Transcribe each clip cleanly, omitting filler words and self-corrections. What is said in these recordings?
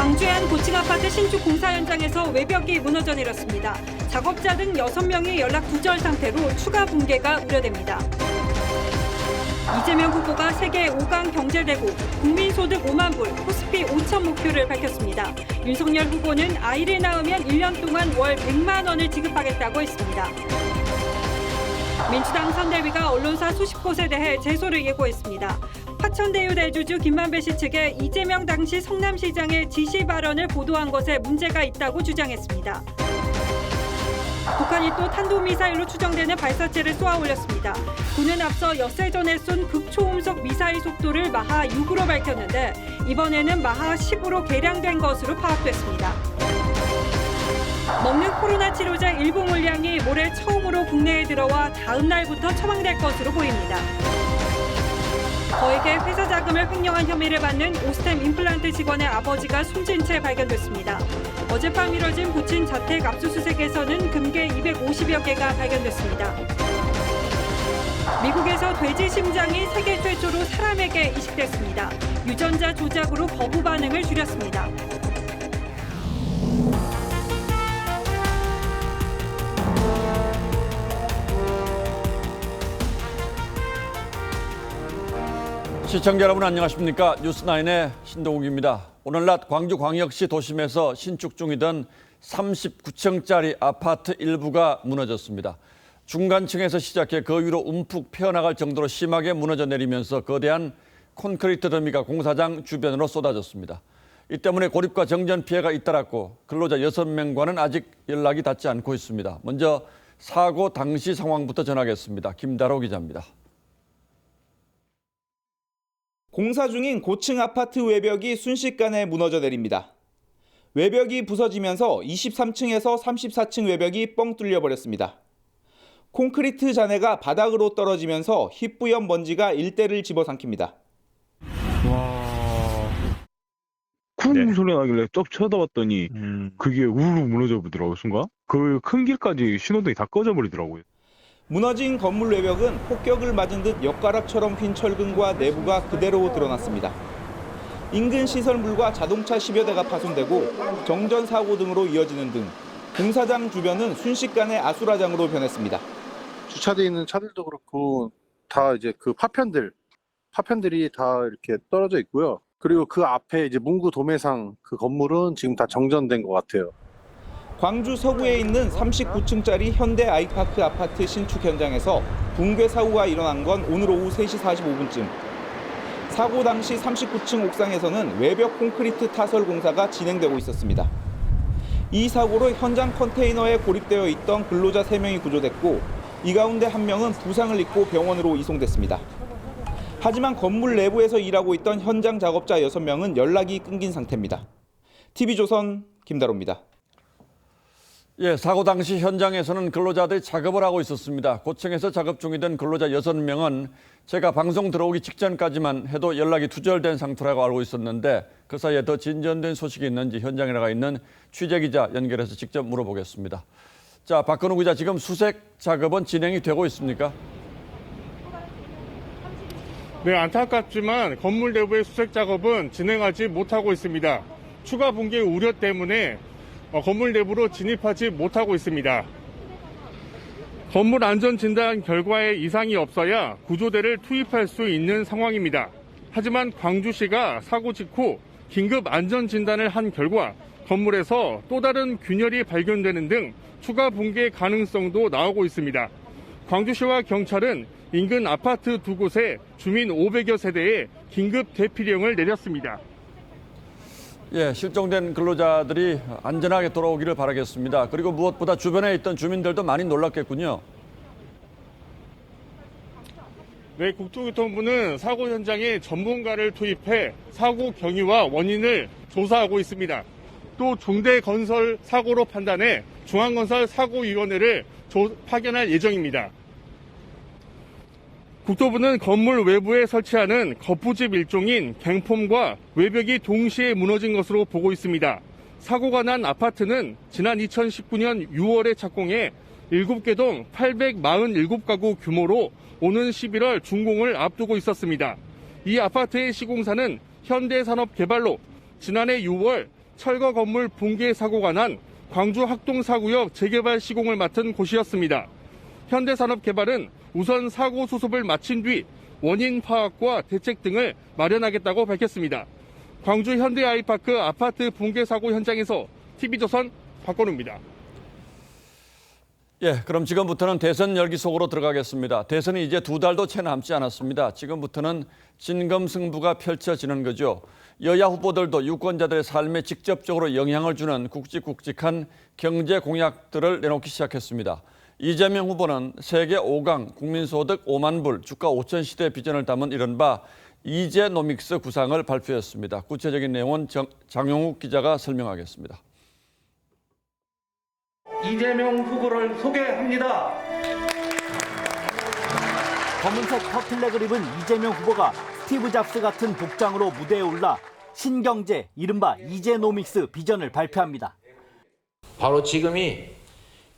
광주의 한 고층 아파트 신축 공사 현장에서 외벽이 무너져 내렸습니다. 작업자 등 6명이 연락 두절 상태로 추가 붕괴가 우려됩니다. 이재명 후보가 세계 5강 경제대국, 국민소득 5만 불, 코스피 5천 목표를 밝혔습니다. 윤석열 후보는 아이를 낳으면 1년 동안 월 100만 원을 지급하겠다고 했습니다. 민주당 선대위가 언론사 수십 곳에 대해 제소를 예고했습니다. 화천대유 대주주 김만배 씨 측에 이재명 당시 성남시장의 지시 발언을 보도한 것에 문제가 있다고 주장했습니다. 북한이 또 탄도미사일로 추정되는 발사체를 쏘아 올렸습니다. 군은 앞서 엿새 전에 쏜 극초음속 미사일 속도를 마하 6으로 밝혔는데 이번에는 마하 10으로 개량된 것으로 파악됐습니다. 먹는 코로나 치료제 일부 물량이 모레 처음으로 국내에 들어와 다음 날부터 처방될 것으로 보입니다. 거액의 회사 자금을 횡령한 혐의를 받는 오스템 임플란트 직원의 아버지가 숨진 채 발견됐습니다. 어젯밤 이뤄진 부친 자택 압수수색에서는 금괴 250여 개가 발견됐습니다. 미국에서 돼지 심장이 세계 최초로 사람에게 이식됐습니다. 유전자 조작으로 거부 반응을 줄였습니다. 시청자 여러분 안녕하십니까? 뉴스9의 신동욱입니다. 오늘 낮 광주광역시 도심에서 신축 중이던 39층짜리 아파트 일부가 무너졌습니다. 중간층에서 시작해 그 위로 움푹 패어나갈 정도로 심하게 무너져 내리면서 거대한 콘크리트 더미가 공사장 주변으로 쏟아졌습니다. 이 때문에 고립과 정전 피해가 잇따랐고 근로자 6명과는 아직 연락이 닿지 않고 있습니다. 먼저 사고 당시 상황부터 전하겠습니다. 김다로 기자입니다. 공사 중인 고층 아파트 외벽이 순식간에 무너져 내립니다. 외벽이 부서지면서 23층에서 34층 외벽이 뻥 뚫려 버렸습니다. 콘크리트 잔해가 바닥으로 떨어지면서 희뿌연 먼지가 일대를 집어삼킵니다. 와, 쿵 소리 나길래 쩍 쳐다봤더니 그게 우르르 무너져 보더라고요, 순간. 그 큰 길까지 신호등이 다 꺼져 버리더라고요. 무너진 건물 외벽은 폭격을 맞은 듯 엿가락처럼 휜 철근과 내부가 그대로 드러났습니다. 인근 시설물과 자동차 10여 대가 파손되고 정전 사고 등으로 이어지는 등 공사장 주변은 순식간에 아수라장으로 변했습니다. 주차돼 있는 차들도 그렇고 다 이제 그 파편들이 다 이렇게 떨어져 있고요. 그리고 그 앞에 이제 문구 도매상 그 건물은 지금 다 정전된 것 같아요. 광주 서구에 있는 39층짜리 현대 아이파크 아파트 신축 현장에서 붕괴 사고가 일어난 건 오늘 오후 3시 45분쯤. 사고 당시 39층 옥상에서는 외벽 콘크리트 타설 공사가 진행되고 있었습니다. 이 사고로 현장 컨테이너에 고립되어 있던 근로자 3명이 구조됐고 이 가운데 1명은 부상을 입고 병원으로 이송됐습니다. 하지만 건물 내부에서 일하고 있던 현장 작업자 6명은 연락이 끊긴 상태입니다. TV조선 김다로입니다. 사고 당시 현장에서는 근로자들이 작업을 하고 있었습니다. 고층에서 작업 중이던 근로자 6명은 제가 방송 들어오기 직전까지만 해도 연락이 두절된 상태라고 알고 있었는데 그 사이에 더 진전된 소식이 있는지 현장에 나가 있는 취재기자 연결해서 직접 물어보겠습니다. 자, 박근우 기자, 지금 수색 작업은 진행이 되고 있습니까? 네, 안타깝지만 건물 내부의 수색 작업은 진행하지 못하고 있습니다. 추가 붕괴 우려 때문에 건물 내부로 진입하지 못하고 있습니다. 건물 안전 진단 결과에 이상이 없어야 구조대를 투입할 수 있는 상황입니다. 하지만 광주시가 사고 직후 긴급 안전 진단을 한 결과 건물에서 또 다른 균열이 발견되는 등 추가 붕괴 가능성도 나오고 있습니다. 광주시와 경찰은 인근 아파트 2곳에 주민 500여 세대에 긴급 대피령을 내렸습니다. 실종된 근로자들이 안전하게 돌아오기를 바라겠습니다. 그리고 무엇보다 주변에 있던 주민들도 많이 놀랐겠군요. 네, 국토교통부는 사고 현장에 전문가를 투입해 사고 경위와 원인을 조사하고 있습니다. 또 중대건설 사고로 판단해 중앙건설 사고위원회를 파견할 예정입니다. 국토부는 건물 외부에 설치하는 거푸집 일종인 갱폼과 외벽이 동시에 무너진 것으로 보고 있습니다. 사고가 난 아파트는 지난 2019년 6월에 착공해 7개 동 847가구 규모로 오는 11월 준공을 앞두고 있었습니다. 이 아파트의 시공사는 현대산업개발로 지난해 6월 철거 건물 붕괴 사고가 난 광주 학동사구역 재개발 시공을 맡은 곳이었습니다. 현대산업개발은 우선 사고 수습을 마친 뒤 원인 파악과 대책 등을 마련하겠다고 밝혔습니다. 광주 현대아이파크 아파트 붕괴 사고 현장에서 TV조선 박건우입니다. 예, 그럼 지금부터는 대선 열기 속으로 들어가겠습니다. 대선이 이제 2달도 채 남지 않았습니다. 지금부터는 진검승부가 펼쳐지는 거죠. 여야 후보들도 유권자들의 삶에 직접적으로 영향을 주는 굵직굵직한 경제 공약들을 내놓기 시작했습니다. 이재명 후보는 세계 5강, 국민소득 5만 불, 주가 5천 시대 비전을 담은 이른바 이제노믹스 구상을 발표했습니다. 구체적인 내용은 장용욱 기자가 설명하겠습니다. 이재명 후보를 소개합니다. 검은색 터틀넥을 입은 이재명 후보가 스티브 잡스 같은 복장으로 무대에 올라 신경제, 이른바 이제노믹스 비전을 발표합니다. 바로 지금이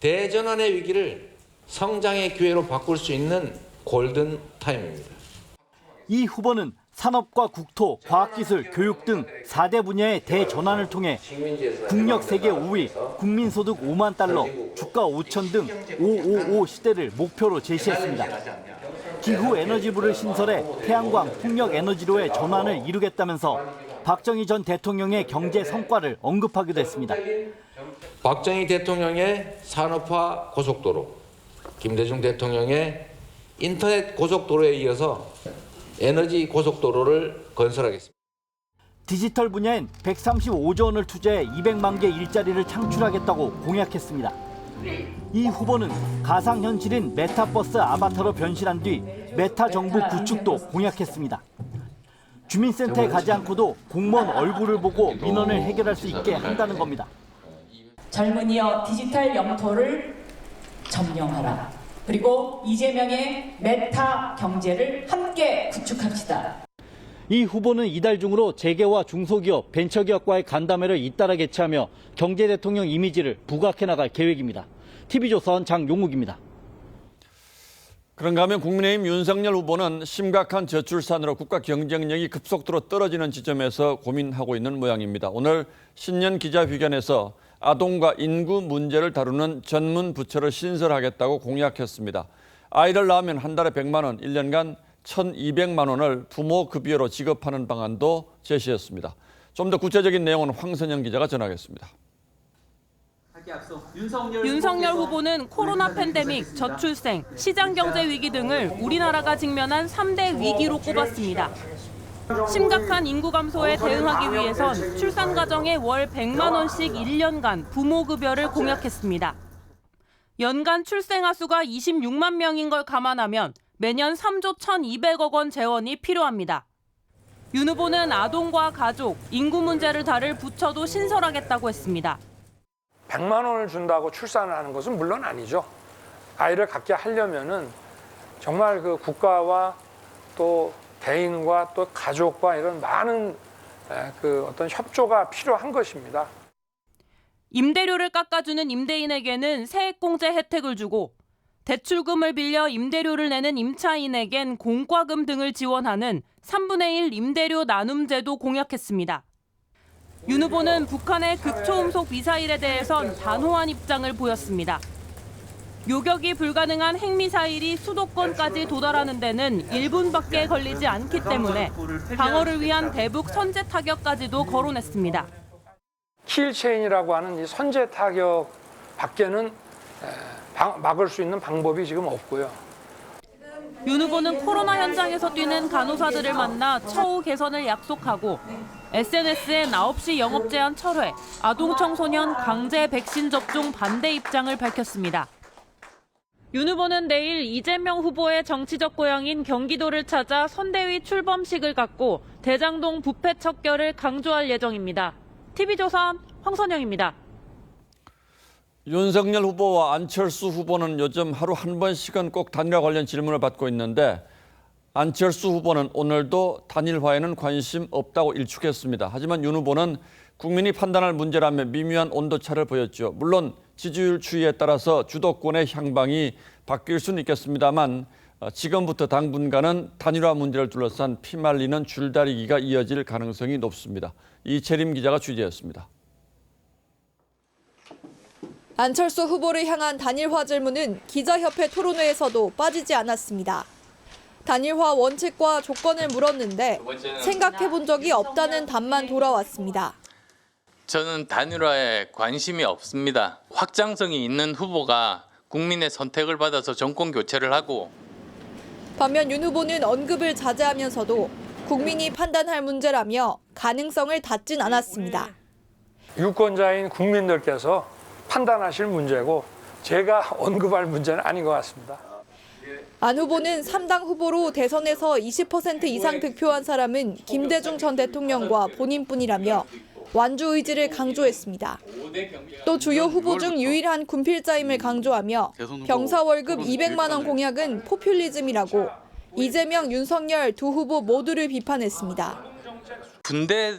대전환의 위기를 성장의 기회로 바꿀 수 있는 골든 타임입니다. 이 후보는 산업과 국토, 과학기술, 교육 등 4대 분야의 대전환을 통해 국력 세계 5위, 국민소득 5만 달러, 주가 5천 등 555 시대를 목표로 제시했습니다. 기후 에너지부를 신설해 태양광, 풍력 에너지로의 전환을 이루겠다면서 박정희 전 대통령의 경제 성과를 언급하기도 했습니다. 박정희 대통령의 산업화 고속도로, 김대중 대통령의 인터넷 고속도로에 이어서 에너지 고속도로를 건설하겠습니다. 디지털 분야엔 135조 원을 투자해 200만 개 일자리를 창출하겠다고 공약했습니다. 이 후보는 가상현실인 메타버스 아바타로 변신한 뒤 메타 정부 구축도 공약했습니다. 주민센터에 가지 않고도 공무원 얼굴을 보고 민원을 해결할 수 있게 한다는 겁니다. 젊은이여 디지털 영토를 점령하라. 그리고 이재명의 메타 경제를 함께 구축합시다. 이 후보는 이달 중으로 재계와 중소기업, 벤처기업과의 간담회를 잇따라 개최하며 경제대통령 이미지를 부각해 나갈 계획입니다. TV조선 장용욱입니다. 그런가 하면 국민의힘 윤석열 후보는 심각한 저출산으로 국가 경쟁력이 급속도로 떨어지는 지점에서 고민하고 있는 모양입니다. 오늘 신년 기자회견에서 아동과 인구 문제를 다루는 전문 부처를 신설하겠다고 공약했습니다. 아이를 낳으면 한 달에 100만 원, 1년간 1,200만 원을 부모 급여로 지급하는 방안도 제시했습니다. 좀 더 구체적인 내용은 황선영 기자가 전하겠습니다. 윤석열 후보는 코로나 팬데믹, 저출생, 시장경제 위기 등을 우리나라가 직면한 3대 위기로 꼽았습니다. 심각한 인구 감소에 대응하기 위해선 출산 가정에 월 100만 원씩 1년간 부모급여를 공약했습니다. 연간 출생아 수가 26만 명인 걸 감안하면 매년 3조 1,200억 원 재원이 필요합니다. 윤 후보는 아동과 가족, 인구 문제를 다룰 부처도 신설하겠다고 했습니다. 100만 원을 준다고 출산을 하는 것은 물론 아니죠. 아이를 갖게 하려면은 정말 그 국가와 또 개인과 또 가족과 이런 많은 그 어떤 협조가 필요한 것입니다. 임대료를 깎아주는 임대인에게는 세액공제 혜택을 주고 대출금을 빌려 임대료를 내는 임차인에겐 공과금 등을 지원하는 3분의 1 임대료 나눔제도 공약했습니다. 윤 후보는 북한의 극초음속 미사일에 대해선 단호한 입장을 보였습니다. 요격이 불가능한 핵미사일이 수도권까지 도달하는 데는 1분밖에 걸리지 않기 때문에 방어를 위한 대북 선제 타격까지도 거론했습니다. 킬체인이라고 하는 이 선제 타격 밖에는 막을 수 있는 방법이 지금 없고요. 윤 후보는 코로나 현장에서 뛰는 간호사들을 만나 처우 개선을 약속하고 SNS엔 9시 영업 제한 철회, 아동 청소년 강제 백신 접종 반대 입장을 밝혔습니다. 윤 후보는 내일 이재명 후보의 정치적 고향인 경기도를 찾아 선대위 출범식을 갖고 대장동 부패 척결을 강조할 예정입니다. TV조선 황선영입니다. 윤석열 후보와 안철수 후보는 요즘 하루 한 번씩은 꼭 단일화 관련 질문을 받고 있는데 안철수 후보는 오늘도 단일화에는 관심 없다고 일축했습니다. 하지만 윤 후보는 국민이 판단할 문제라며 미묘한 온도차를 보였죠. 물론 지지율 추이에 따라서 주도권의 향방이 바뀔 수는 있겠습니다만 지금부터 당분간은 단일화 문제를 둘러싼 피말리는 줄다리기가 이어질 가능성이 높습니다. 이채림 기자가 취재했습니다. 안철수 후보를 향한 단일화 질문은 기자협회 토론회에서도 빠지지 않았습니다. 단일화 원칙과 조건을 물었는데 생각해본 적이 없다는 답만 돌아왔습니다. 저는 단일화에 관심이 없습니다. 확장성이 있는 후보가 국민의 선택을 받아서 정권 교체를 하고 반면 윤 후보는 언급을 자제하면서도 국민이 판단할 문제라며 가능성을 닫진 않았습니다. 유권자인 국민들께서 판단하실 문제고 제가 언급할 문제는 아닌 것 같습니다. 안 후보는 3당 후보로 대선에서 20% 이상 득표한 사람은 김대중 전 대통령과 본인뿐이라며 완주 의지를 강조했습니다. 또 주요 후보 중 유일한 군필자임을 강조하며 병사 월급 200만 원 공약은 포퓰리즘이라고 이재명, 윤석열 두 후보 모두를 비판했습니다. 군대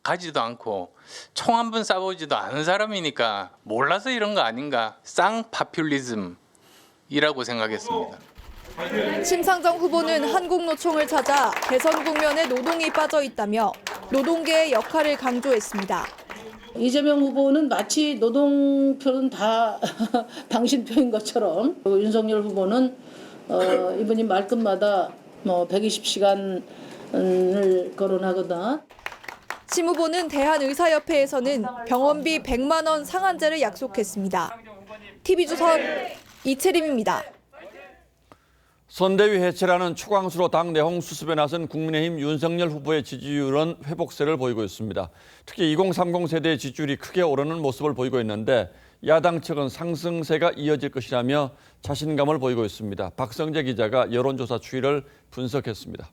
가지도 않고 총 한 번 쏴보지도 않은 사람이니까 몰라서 이런 거 아닌가. 쌍파퓰리즘이라고 생각했습니다. 심상정 후보는 한국노총을 찾아 대선 국면에 노동이 빠져 있다며 노동계의 역할을 강조했습니다. 이재명 후보는 마치 노동표는 다 당신 표인 것처럼 윤석열 후보는 이분이 말끝마다 120시간을 거론하거나 심 후보는 대한의사협회에서는 병원비 100만 원 상한제를 약속했습니다. TV조선 이채림입니다. 선대위 해체라는 초강수로 당 내홍 수습에 나선 국민의힘 윤석열 후보의 지지율은 회복세를 보이고 있습니다. 특히 2030 세대의 지지율이 크게 오르는 모습을 보이고 있는데 야당 측은 상승세가 이어질 것이라며 자신감을 보이고 있습니다. 박성재 기자가 여론조사 추이를 분석했습니다.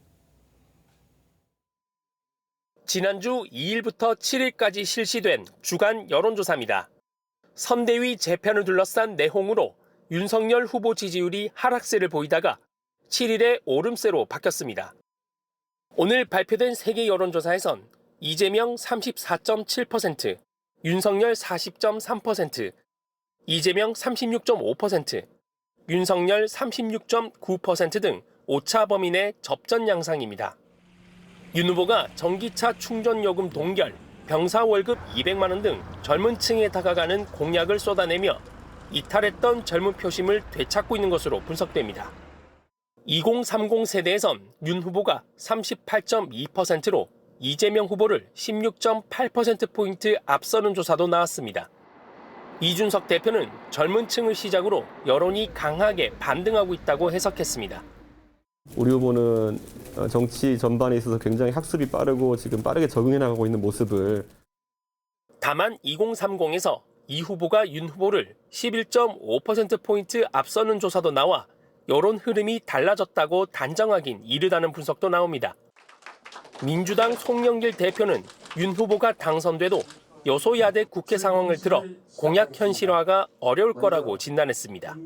지난주 2일부터 7일까지 실시된 주간 여론조사입니다. 선대위 재편을 둘러싼 내홍으로 윤석열 후보 지지율이 하락세를 보이다가 7일에 오름세로 바뀌었습니다. 오늘 발표된 세계 여론조사에선 이재명 34.7%, 윤석열 40.3%, 이재명 36.5%, 윤석열 36.9% 등 오차 범위 내 접전 양상입니다. 윤 후보가 전기차 충전요금 동결, 병사 월급 200만 원 등 젊은 층에 다가가는 공약을 쏟아내며 이탈했던 젊은 표심을 되찾고 있는 것으로 분석됩니다. 2030 세대에선 윤 후보가 38.2%로 이재명 후보를 16.8%포인트 앞서는 조사도 나왔습니다. 이준석 대표는 젊은 층을 시작으로 여론이 강하게 반등하고 있다고 해석했습니다. 우리 후보는 정치 전반에 있어서 굉장히 학습이 빠르고 지금 빠르게 적응해 나가고 있는 모습을. 다만 2030에서 이 후보가 윤 후보를 11.5%포인트 앞서는 조사도 나와 여론 흐름이 달라졌다고 단정하긴 이르다는 분석도 나옵니다. 민주당 송영길 대표는 윤 후보가 당선돼도 여소야대 국회 상황을 들어 공약 현실화가 어려울 거라고 진단했습니다.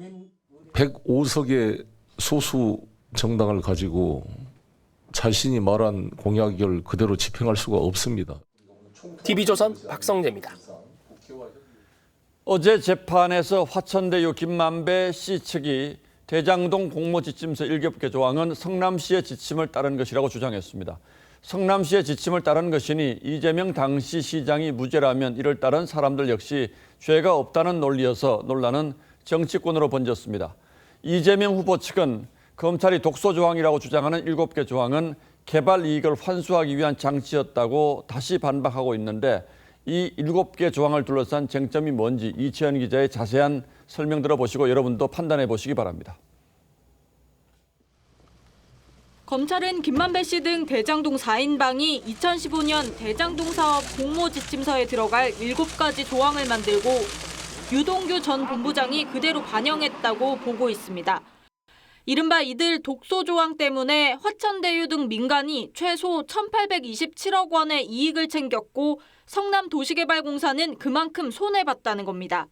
105석의 소수 정당을 가지고 자신이 말한 공약을 그대로 집행할 수가 없습니다. TV조선 박성재입니다. 어제 재판에서 화천대유 김만배 씨 측이 대장동 공모지침서 7개 조항은 성남시의 지침을 따른 것이라고 주장했습니다. 성남시의 지침을 따른 것이니 이재명 당시 시장이 무죄라면 이를 따른 사람들 역시 죄가 없다는 논리여서 논란은 정치권으로 번졌습니다. 이재명 후보 측은 검찰이 독소 조항이라고 주장하는 7개 조항은 개발 이익을 환수하기 위한 장치였다고 다시 반박하고 있는데 이 7개 조항을 둘러싼 쟁점이 뭔지 이채연 기자의 자세한 설명 들어보시고 여러분도 판단해 보시기 바랍니다. 검찰은 김만배 씨 등 대장동 4인방이 2015년 대장동 사업 공모지침서에 들어갈 7가지 조항을 만들고 유동규 전 본부장이 그대로 반영했다고 보고 있습니다. 이른바 이들 독소 조항 때문에 화천대유 등 민간이 최소 1,827억 원의 이익을 챙겼고 성남도시개발공사는 그만큼 손해봤다는 겁니다.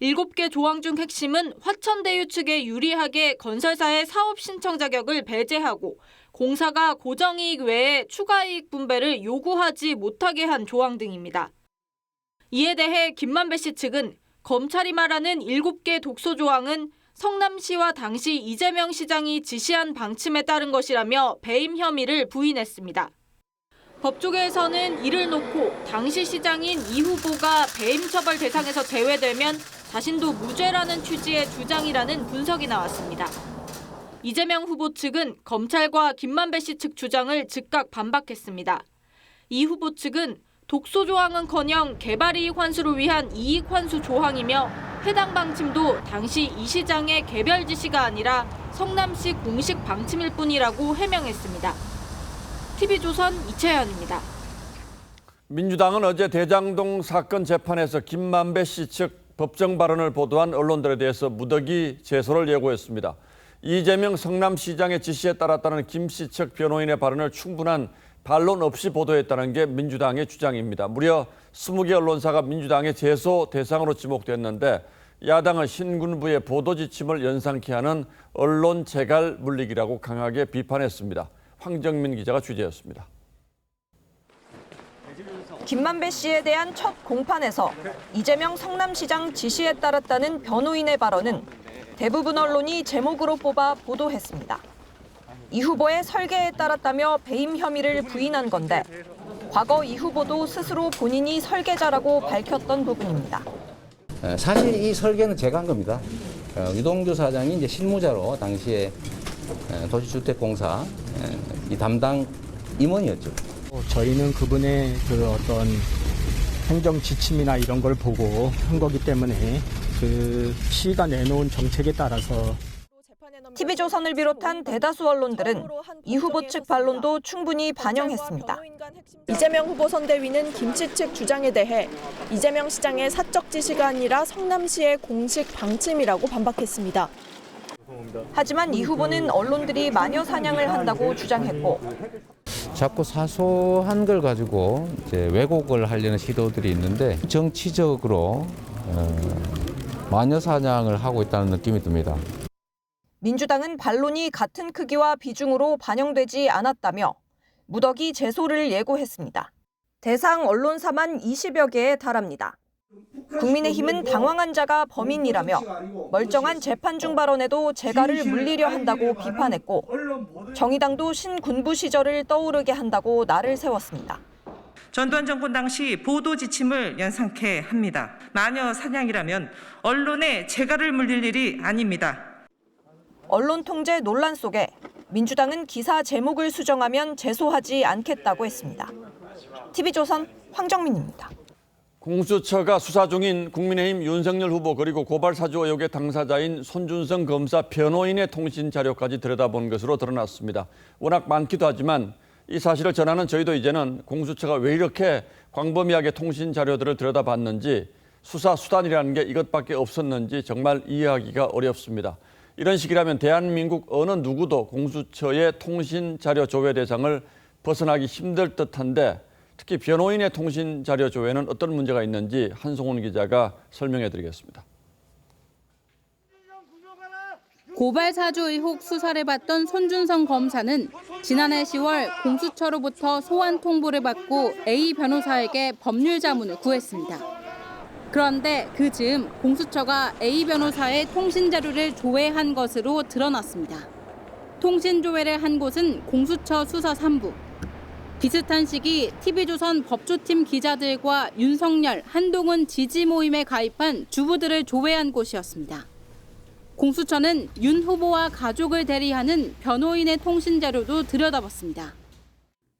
7개 조항 중 핵심은 화천대유 측에 유리하게 건설사의 사업 신청 자격을 배제하고 공사가 고정이익 외에 추가이익 분배를 요구하지 못하게 한 조항 등입니다. 이에 대해 김만배 씨 측은 검찰이 말하는 7개 독소 조항은 성남시와 당시 이재명 시장이 지시한 방침에 따른 것이라며 배임 혐의를 부인했습니다. 법조계에서는 이를 놓고 당시 시장인 이 후보가 배임 처벌 대상에서 제외되면 자신도 무죄라는 취지의 주장이라는 분석이 나왔습니다. 이재명 후보 측은 검찰과 김만배 씨 측 주장을 즉각 반박했습니다. 이 후보 측은 독소 조항은커녕 개발이익 환수를 위한 이익 환수 조항이며 해당 방침도 당시 이 시장의 개별 지시가 아니라 성남시 공식 방침일 뿐이라고 해명했습니다. TV조선 이채연입니다. 민주당은 어제 대장동 사건 재판에서 김만배 씨 측 법정 발언을 보도한 언론들에 대해서 무더기 제소를 예고했습니다. 이재명 성남시장의 지시에 따랐다는 김 씨 측 변호인의 발언을 충분한 반론 없이 보도했다는 게 민주당의 주장입니다. 무려 20개 언론사가 민주당의 제소 대상으로 지목됐는데 야당은 신군부의 보도 지침을 연상케 하는 언론 재갈 물리기라고 강하게 비판했습니다. 황정민 기자가 취재했습니다. 김만배 씨에 대한 첫 공판에서 이재명 성남시장 지시에 따랐다는 변호인의 발언은 대부분 언론이 제목으로 뽑아 보도했습니다. 이 후보의 설계에 따랐다며 배임 혐의를 부인한 건데 과거 이 후보도 스스로 본인이 설계자라고 밝혔던 부분입니다. 사실 이 설계는 제가 한 겁니다. 유동규 사장이 이제 실무자로 당시에 도시주택공사 이 담당 임원이었죠. 저희는 그분의 그 어떤 행정 지침이나 이런 걸 보고 한 거기 때문에 그 시가 내놓은 정책에 따라서 TV조선을 비롯한 대다수 언론들은 이 후보 측 반론도 충분히 반영했습니다. 이재명 후보 선대위는 김씨 측 주장에 대해 이재명 시장의 사적 지시가 아니라 성남시의 공식 방침이라고 반박했습니다. 하지만 이 후보는 언론들이 마녀 사냥을 한다고 주장했고 자꾸 사소한 걸 가지고 이제 왜곡을 하려는 시도들이 있는데 정치적으로 마녀 사냥을 하고 있다는 느낌이 듭니다. 민주당은 반론이 같은 크기와 비중으로 반영되지 않았다며 무더기 제소를 예고했습니다. 대상 언론사만 20여 개에 달합니다. 국민의힘은 당황한 자가 범인이라며 멀쩡한 재판 중 발언에도 재갈을 물리려 한다고 비판했고 정의당도 신군부 시절을 떠오르게 한다고 날을 세웠습니다. 전두환 정권 당시 보도 지침을 연상케 합니다. 마녀 사냥이라면 언론에 재갈을 물릴 일이 아닙니다. 언론 통제 논란 속에 민주당은 기사 제목을 수정하면 제소하지 않겠다고 했습니다. TV조선 황정민입니다. 공수처가 수사 중인 국민의힘 윤석열 후보 그리고 고발 사주 의혹의 당사자인 손준성 검사 변호인의 통신 자료까지 들여다본 것으로 드러났습니다. 워낙 많기도 하지만 이 사실을 전하는 저희도 이제는 공수처가 왜 이렇게 광범위하게 통신 자료들을 들여다봤는지 수사 수단이라는 게 이것밖에 없었는지 정말 이해하기가 어렵습니다. 이런 식이라면 대한민국 어느 누구도 공수처의 통신 자료 조회 대상을 벗어나기 힘들 듯한데 특히 변호인의 통신 자료 조회는 어떤 문제가 있는지 한송훈 기자가 설명해 드리겠습니다. 고발 사주 의혹 수사를 받던 손준성 검사는 지난해 10월 공수처로부터 소환 통보를 받고 A 변호사에게 법률 자문을 구했습니다. 그런데 그 즈음 공수처가 A 변호사의 통신 자료를 조회한 것으로 드러났습니다. 통신 조회를 한 곳은 공수처 수사 3부. 비슷한 시기 TV조선 법조팀 기자들과 윤석열, 한동훈 지지 모임에 가입한 주부들을 조회한 곳이었습니다. 공수처는 윤 후보와 가족을 대리하는 변호인의 통신 자료도 들여다봤습니다.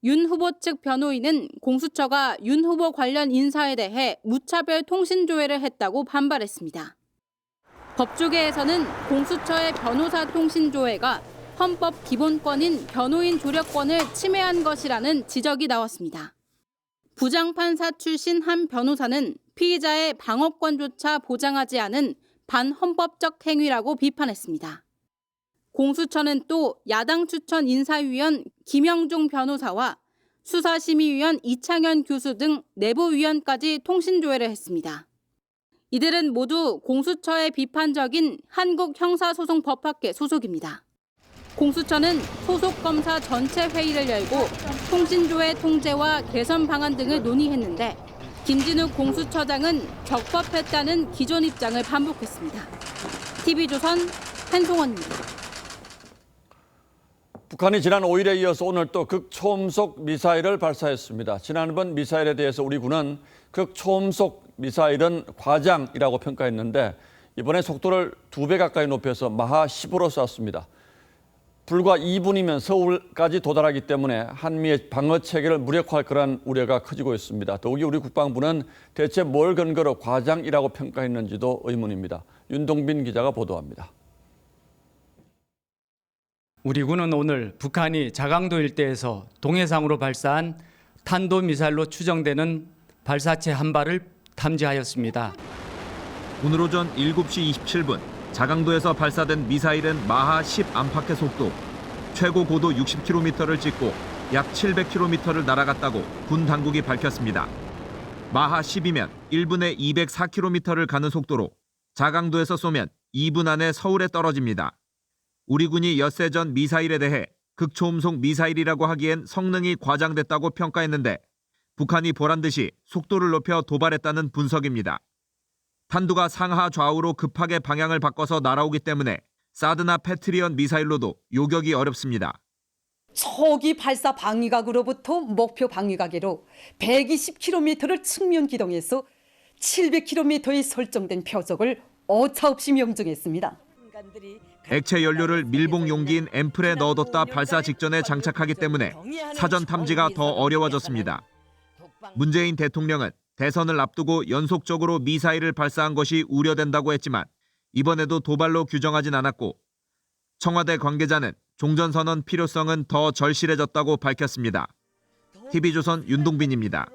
윤 후보 측 변호인은 공수처가 윤 후보 관련 인사에 대해 무차별 통신 조회를 했다고 반발했습니다. 법조계에서는 공수처의 변호사 통신 조회가 헌법 기본권인 변호인 조력권을 침해한 것이라는 지적이 나왔습니다. 부장판사 출신 한 변호사는 피의자의 방어권조차 보장하지 않은 반헌법적 행위라고 비판했습니다. 공수처는 또 야당 추천 인사위원 김영중 변호사와 수사심의위원 이창현 교수 등 내부위원까지 통신조회를 했습니다. 이들은 모두 공수처의 비판적인 한국형사소송법학회 소속입니다. 공수처는 소속 검사 전체 회의를 열고 통신조회 통제와 개선 방안 등을 논의했는데 김진욱 공수처장은 적법했다는 기존 입장을 반복했습니다. TV조선 한송원입니다. 북한이 지난 5일에 이어서 오늘 또 극초음속 미사일을 발사했습니다. 지난번 미사일에 대해서 우리 군은 극초음속 미사일은 과장이라고 평가했는데 이번에 속도를 2배 가까이 높여서 마하 10으로 쐈습니다. 불과 2분이면 서울까지 도달하기 때문에 한미의 방어 체계를 무력화할 거란 우려가 커지고 있습니다. 더욱이 우리 국방부는 대체 뭘 근거로 과장이라고 평가했는지도 의문입니다. 윤동빈 기자가 보도합니다. 우리 군은 오늘 북한이 자강도 일대에서 동해상으로 발사한 탄도미사일로 추정되는 발사체 한 발을 탐지하였습니다. 오늘 오전 7시 27분 자강도에서 발사된 미사일은 마하 10 안팎의 속도, 최고 고도 60km를 찍고 약 700km를 날아갔다고 군 당국이 밝혔습니다. 마하 10이면 1분에 204km를 가는 속도로 자강도에서 쏘면 2분 안에 서울에 떨어집니다. 우리 군이 엿새 전 미사일에 대해 극초음속 미사일이라고 하기엔 성능이 과장됐다고 평가했는데 북한이 보란 듯이 속도를 높여 도발했다는 분석입니다. 탄두가 상하 좌우로 급하게 방향을 바꿔서 날아오기 때문에 사드나 패트리언 미사일로도 요격이 어렵습니다. 초기 발사 방위각으로부터 목표 방위각으로 120km를 측면 기동해서 700km에 설정된 표적을 오차없이 명중했습니다. 액체 연료를 밀봉 용기인 앰플에 넣어뒀다 발사 직전에 장착하기 때문에 사전 탐지가 더 어려워졌습니다. 문재인 대통령은 대선을 앞두고 연속적으로 미사일을 발사한 것이 우려된다고 했지만 이번에도 도발로 규정하진 않았고 청와대 관계자는 종전선언 필요성은 더 절실해졌다고 밝혔습니다. TV조선 윤동빈입니다.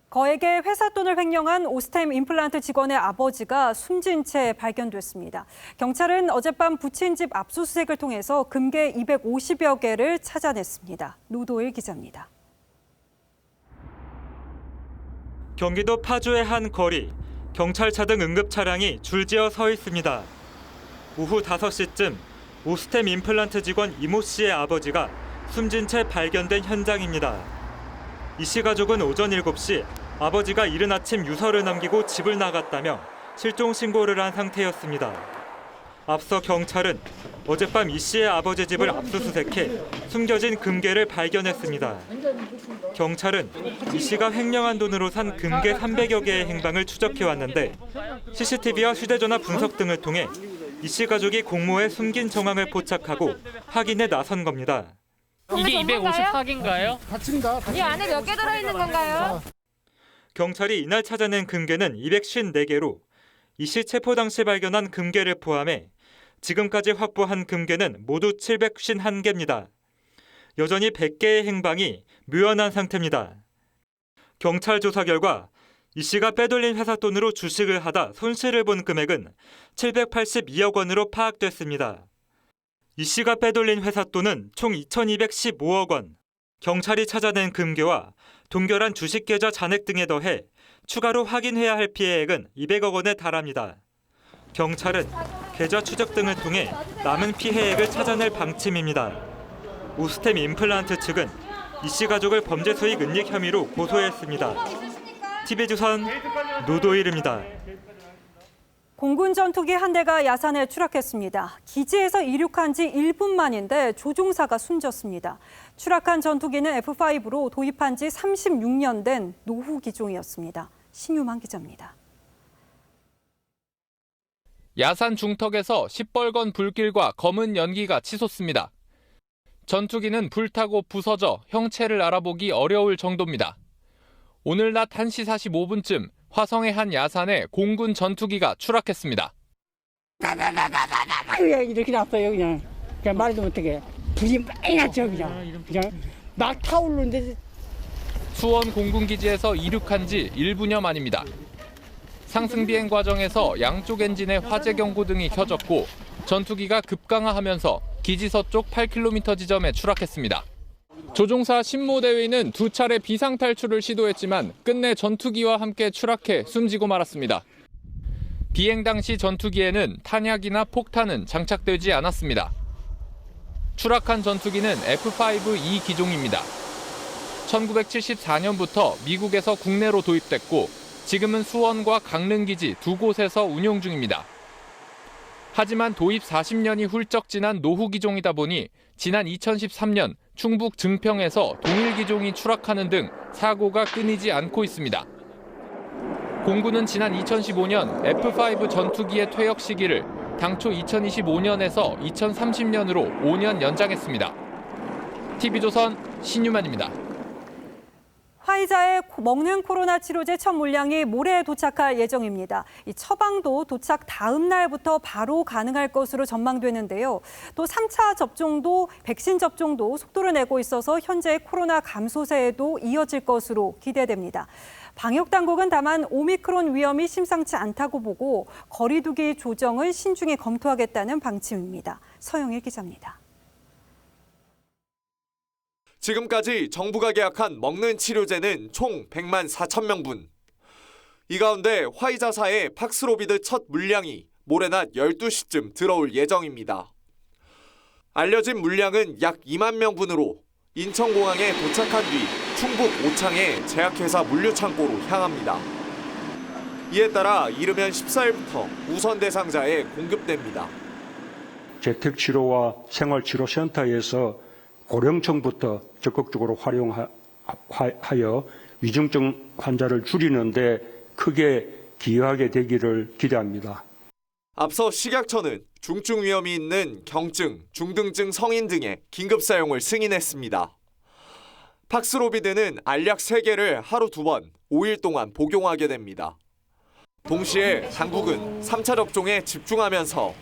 거액의 회사 돈을 횡령한 오스템 임플란트 직원의 아버지가 숨진 채 발견됐습니다. 경찰은 어젯밤 부친 집 압수수색을 통해서 금괴 250여 개를 찾아냈습니다. 노도일 기자입니다. 경기도 파주의 한 거리, 경찰차 등 응급 차량이 줄지어 서 있습니다. 오후 5시쯤 오스템 임플란트 직원 이모 씨의 아버지가 숨진 채 발견된 현장입니다. 이 씨 가족은 오전 7시 아버지가 이른 아침 유서를 남기고 집을 나갔다며 실종 신고를 한 상태였습니다. 앞서 경찰은 어젯밤 이 씨의 아버지 집을 압수수색해 숨겨진 금괴를 발견했습니다. 경찰은 이 씨가 횡령한 돈으로 산 금괴 300여 개의 행방을 추적해왔는데 CCTV와 휴대전화 분석 등을 통해 이 씨 가족이 공모에 숨긴 정황을 포착하고 확인에 나선 겁니다. 이게 254개인가요? 같습니다. 이 안에 몇 개 들어있는 건가요? 경찰이 이날 찾아낸 금괴는 254개로 이 씨 체포 당시 발견한 금괴를 포함해 지금까지 확보한 금괴는 모두 751개입니다. 여전히 100개의 행방이 묘연한 상태입니다. 경찰 조사 결과 이 씨가 빼돌린 회사 돈으로 주식을 하다 손실을 본 금액은 782억 원으로 파악됐습니다. 이 씨가 빼돌린 회사 돈은 총 2,215억 원. 경찰이 찾아낸 금괴와 동결한 주식 계좌 잔액 등에 더해 추가로 확인해야 할 피해액은 200억 원에 달합니다. 경찰은 계좌 추적 등을 통해 남은 피해액을 찾아낼 방침입니다. 오스템 임플란트 측은 이 씨 가족을 범죄 수익 은닉 혐의로 고소했습니다. TV조선 노도일입니다. 공군 전투기 한 대가 야산에 추락했습니다. 기지에서 이륙한 지 1분 만인데 조종사가 숨졌습니다. 추락한 전투기는 F5로 도입한 지 36년 된 노후 기종이었습니다. 신유만 기자입니다. 야산 중턱에서 시뻘건 불길과 검은 연기가 치솟습니다. 전투기는 불타고 부서져 형체를 알아보기 어려울 정도입니다. 오늘 낮 1시 45분쯤 화성의 한 야산에 공군 전투기가 추락했습니다. 이렇게 났어요. 그냥 말도 못하게 불이 많이 났죠. 그냥 막 타오르는데. 수원 공군기지에서 이륙한 지 1분여 만입니다. 상승 비행 과정에서 양쪽 엔진에 화재 경고 등이 켜졌고 전투기가 급강하하면서 기지 서쪽 8km 지점에 추락했습니다. 조종사 신모 대위는 2차례 비상 탈출을 시도했지만 끝내 전투기와 함께 추락해 숨지고 말았습니다. 비행 당시 전투기에는 탄약이나 폭탄은 장착되지 않았습니다. 추락한 전투기는 F5E 기종입니다. 1974년부터 미국에서 국내로 도입됐고 지금은 수원과 강릉기지 두 곳에서 운용 중입니다. 하지만 도입 40년이 훌쩍 지난 노후 기종이다 보니 지난 2013년 충북 증평에서 동일 기종이 추락하는 등 사고가 끊이지 않고 있습니다. 공군은 지난 2015년 F-5 전투기의 퇴역 시기를 당초 2025년에서 2030년으로 5년 연장했습니다. TV조선 신유만입니다. 화이자의 먹는 코로나 치료제 첫 물량이 모레 도착할 예정입니다. 이 처방도 도착 다음 날부터 바로 가능할 것으로 전망되는데요. 또 3차 접종도 백신 접종도 속도를 내고 있어서 현재 코로나 감소세에도 이어질 것으로 기대됩니다. 방역 당국은 다만 오미크론 위험이 심상치 않다고 보고 거리 두기 조정을 신중히 검토하겠다는 방침입니다. 서영일 기자입니다. 지금까지 정부가 계약한 먹는 치료제는 총 100만 4천 명분. 이 가운데 화이자사의 팍스로비드 첫 물량이 모레 낮 12시쯤 들어올 예정입니다. 알려진 물량은 약 2만 명분으로 인천공항에 도착한 뒤 충북 오창의 제약회사 물류창고로 향합니다. 이에 따라 이르면 14일부터 우선 대상자에 공급됩니다. 재택치료와 생활치료센터에서 고령층부터 적극적으로 활용하여 위중증 환자를 줄이는 데 크게 기여하게 되기를 기대합니다. 앞서 식약처는 중증 위험이 있는 경증, 중등증 성인 등의 긴급 사용을 승인했습니다. 팍스로비드는 알약 3개를 하루 2번, 5일 동안 복용하게 됩니다. 동시에 당국은 3차 접종에 집중하면서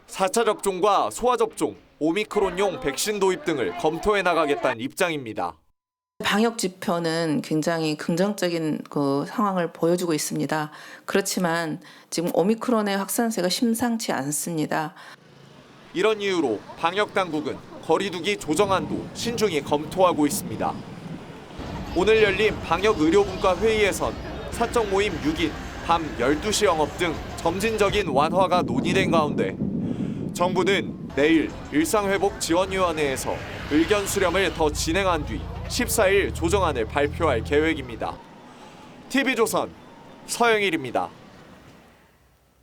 4차 접종과 소아 접종, 오미크론용 백신 도입 등을 검토해 나가겠다는 입장입니다. 방역 지표는 굉장히 긍정적인 상황을 보여주고 있습니다. 그렇지만 지금 오미크론의 확산세가 심상치 않습니다. 이런 이유로 방역 당국은 거리 두기 조정안도 신중히 검토하고 있습니다. 오늘 열린 방역 의료분과 회의에선 사적 모임 6인, 밤 12시 영업 등 점진적인 완화가 논의된 가운데 정부는 내일 일상회복지원위원회에서 의견 수렴을 더 진행한 뒤 14일 조정안을 발표할 계획입니다. TV조선 서영일입니다.